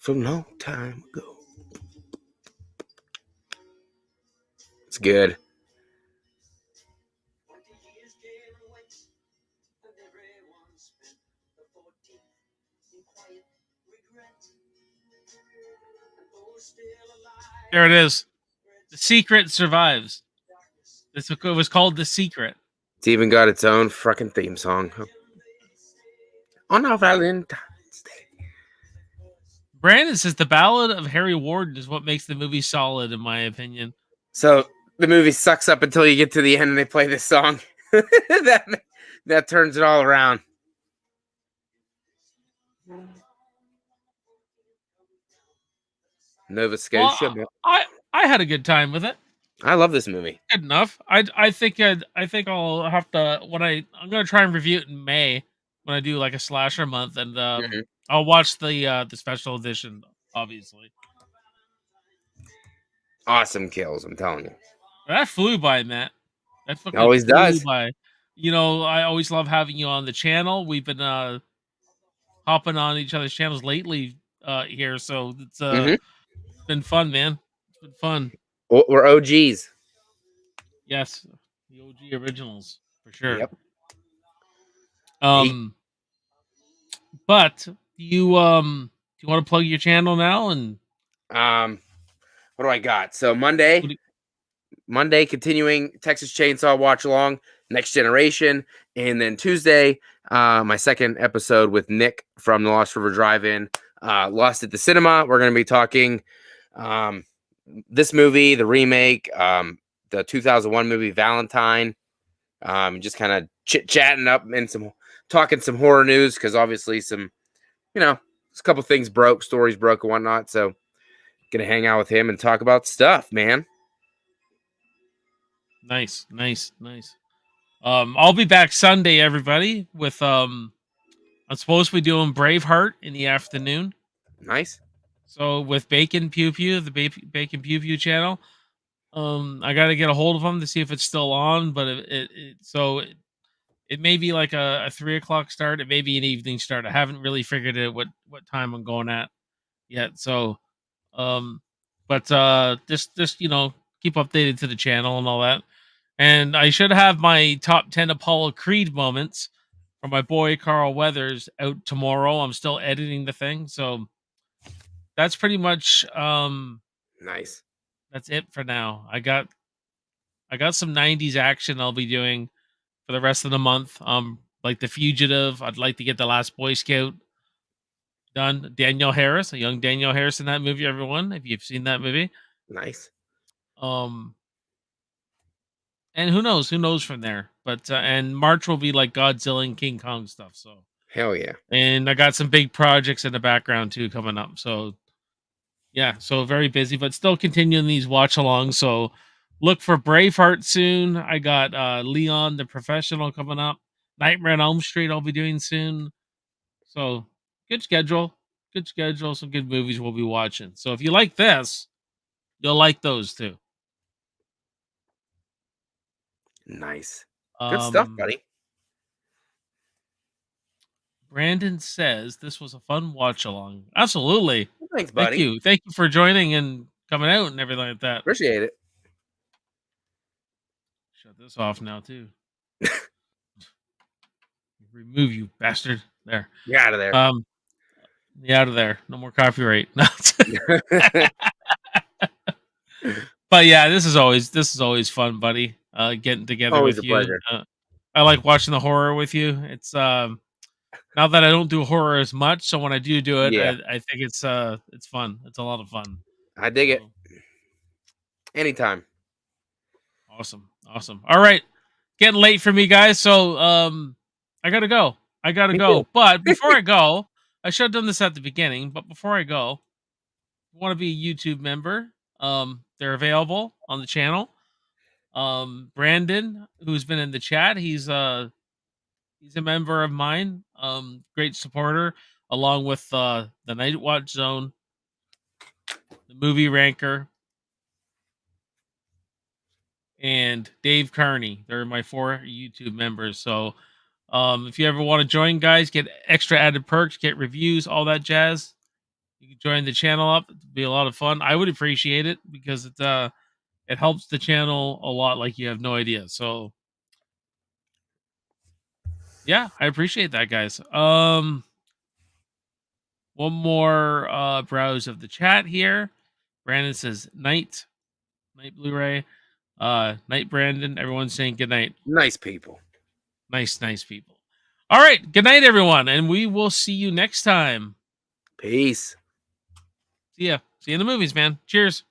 [SPEAKER 6] So long time ago. It's good.
[SPEAKER 4] There it is. The Secret survives. It was called The Secret.
[SPEAKER 6] It's even got its own fucking theme song. On our Valentine's Day.
[SPEAKER 4] Brandon says the Ballad of Harry Warden is what makes the movie solid, in my opinion.
[SPEAKER 6] So the movie sucks up until you get to the end and they play this song. that turns it all around. Nova Scotia.
[SPEAKER 4] Well, I had a good time with it.
[SPEAKER 6] I love this movie.
[SPEAKER 4] Good enough. I think I'll have to I'm gonna try and review it in May when I do like a slasher month, and I'll watch the special edition, obviously.
[SPEAKER 6] Awesome kills, I'm telling you.
[SPEAKER 4] That flew by, Matt. That fucking
[SPEAKER 6] Always
[SPEAKER 4] flew
[SPEAKER 6] does.
[SPEAKER 4] by. You know, I always love having you on the channel. We've been hopping on each other's channels lately here, so it's been fun, man. It's been fun.
[SPEAKER 6] We're OGs.
[SPEAKER 4] Yes, the OG originals for sure.
[SPEAKER 6] Yep.
[SPEAKER 4] But do you want to plug your channel now? And
[SPEAKER 6] what do I got? So Monday, continuing Texas Chainsaw Watch Along, Next Generation, and then Tuesday, my second episode with Nick from the Lost River Drive-In, Lost at the Cinema. We're going to be talking this movie, the remake, the 2001 movie Valentine, just kind of chit-chatting up and talking some horror news, because obviously a couple things broke, stories broke and whatnot, so gonna hang out with him and talk about stuff, man.
[SPEAKER 4] Nice. I'll be back Sunday, everybody, with I'm supposed to be doing Braveheart in the afternoon.
[SPEAKER 6] Nice.
[SPEAKER 4] So with Bacon Pew Pew, the Bacon Pew Pew channel, I got to get a hold of them to see if it's still on. But it may be like a 3:00 start. It may be an evening start. I haven't really figured out what time I'm going at yet. So, but just keep updated to the channel and all that. And I should have my top 10 Apollo Creed moments from my boy Carl Weathers out tomorrow. I'm still editing the thing, so that's pretty much
[SPEAKER 6] nice.
[SPEAKER 4] That's it for now. I got some 90s action I'll be doing for the rest of the month. Like The Fugitive. I'd like to get The Last Boy Scout done. Danielle Harris, a young Danielle Harris in that movie, everyone, if you've seen that movie.
[SPEAKER 6] Nice.
[SPEAKER 4] And who knows from there. But and March will be like Godzilla and King Kong stuff. So
[SPEAKER 6] hell yeah.
[SPEAKER 4] And I got some big projects in the background too coming up. So yeah, so very busy, but still continuing these watch alongs. So look for Braveheart soon. I got Leon the Professional coming up. Nightmare on Elm Street I'll be doing soon. So good schedule. Some good movies we'll be watching. So if you like this, you'll like those too.
[SPEAKER 6] Nice. Good stuff, buddy.
[SPEAKER 4] Brandon says this was a fun watch along. Absolutely.
[SPEAKER 6] Thanks, buddy.
[SPEAKER 4] Thank you for joining and coming out and everything like that.
[SPEAKER 6] Appreciate it.
[SPEAKER 4] Shut this off now too. Remove you bastard. There.
[SPEAKER 6] You're out of there.
[SPEAKER 4] Yeah, out of there. No more copyright. But yeah, this is always fun, buddy. Getting together
[SPEAKER 6] always
[SPEAKER 4] with
[SPEAKER 6] a
[SPEAKER 4] you.
[SPEAKER 6] Pleasure.
[SPEAKER 4] I like watching the horror with you. It's now that I don't do horror as much, so when I do it,
[SPEAKER 6] yeah.
[SPEAKER 4] I think it's fun. It's a lot of fun.
[SPEAKER 6] I dig it. Anytime.
[SPEAKER 4] Awesome. All right, getting late for me, guys. So I gotta go. But before I go, I should have done this at the beginning. But before I go, if you want to be a YouTube member, they're available on the channel. Brandon, who's been in the chat, he's a member of mine. Great supporter, along with the Night Watch Zone, the Movie Ranker, and Dave Carney. They're my 4 YouTube members. So if you ever want to join, guys, get extra added perks, get reviews, all that jazz, you can join the channel up. It'd be a lot of fun. I would appreciate it because it helps the channel a lot, like you have no idea. So yeah, I appreciate that, guys. One more browse of the chat here. Brandon says night Blu-ray. Night Brandon. Everyone's saying good night.
[SPEAKER 6] Nice people.
[SPEAKER 4] Nice people. All right, good night, everyone, and we will see you next time.
[SPEAKER 6] Peace.
[SPEAKER 4] See ya. See you in the movies, man. Cheers.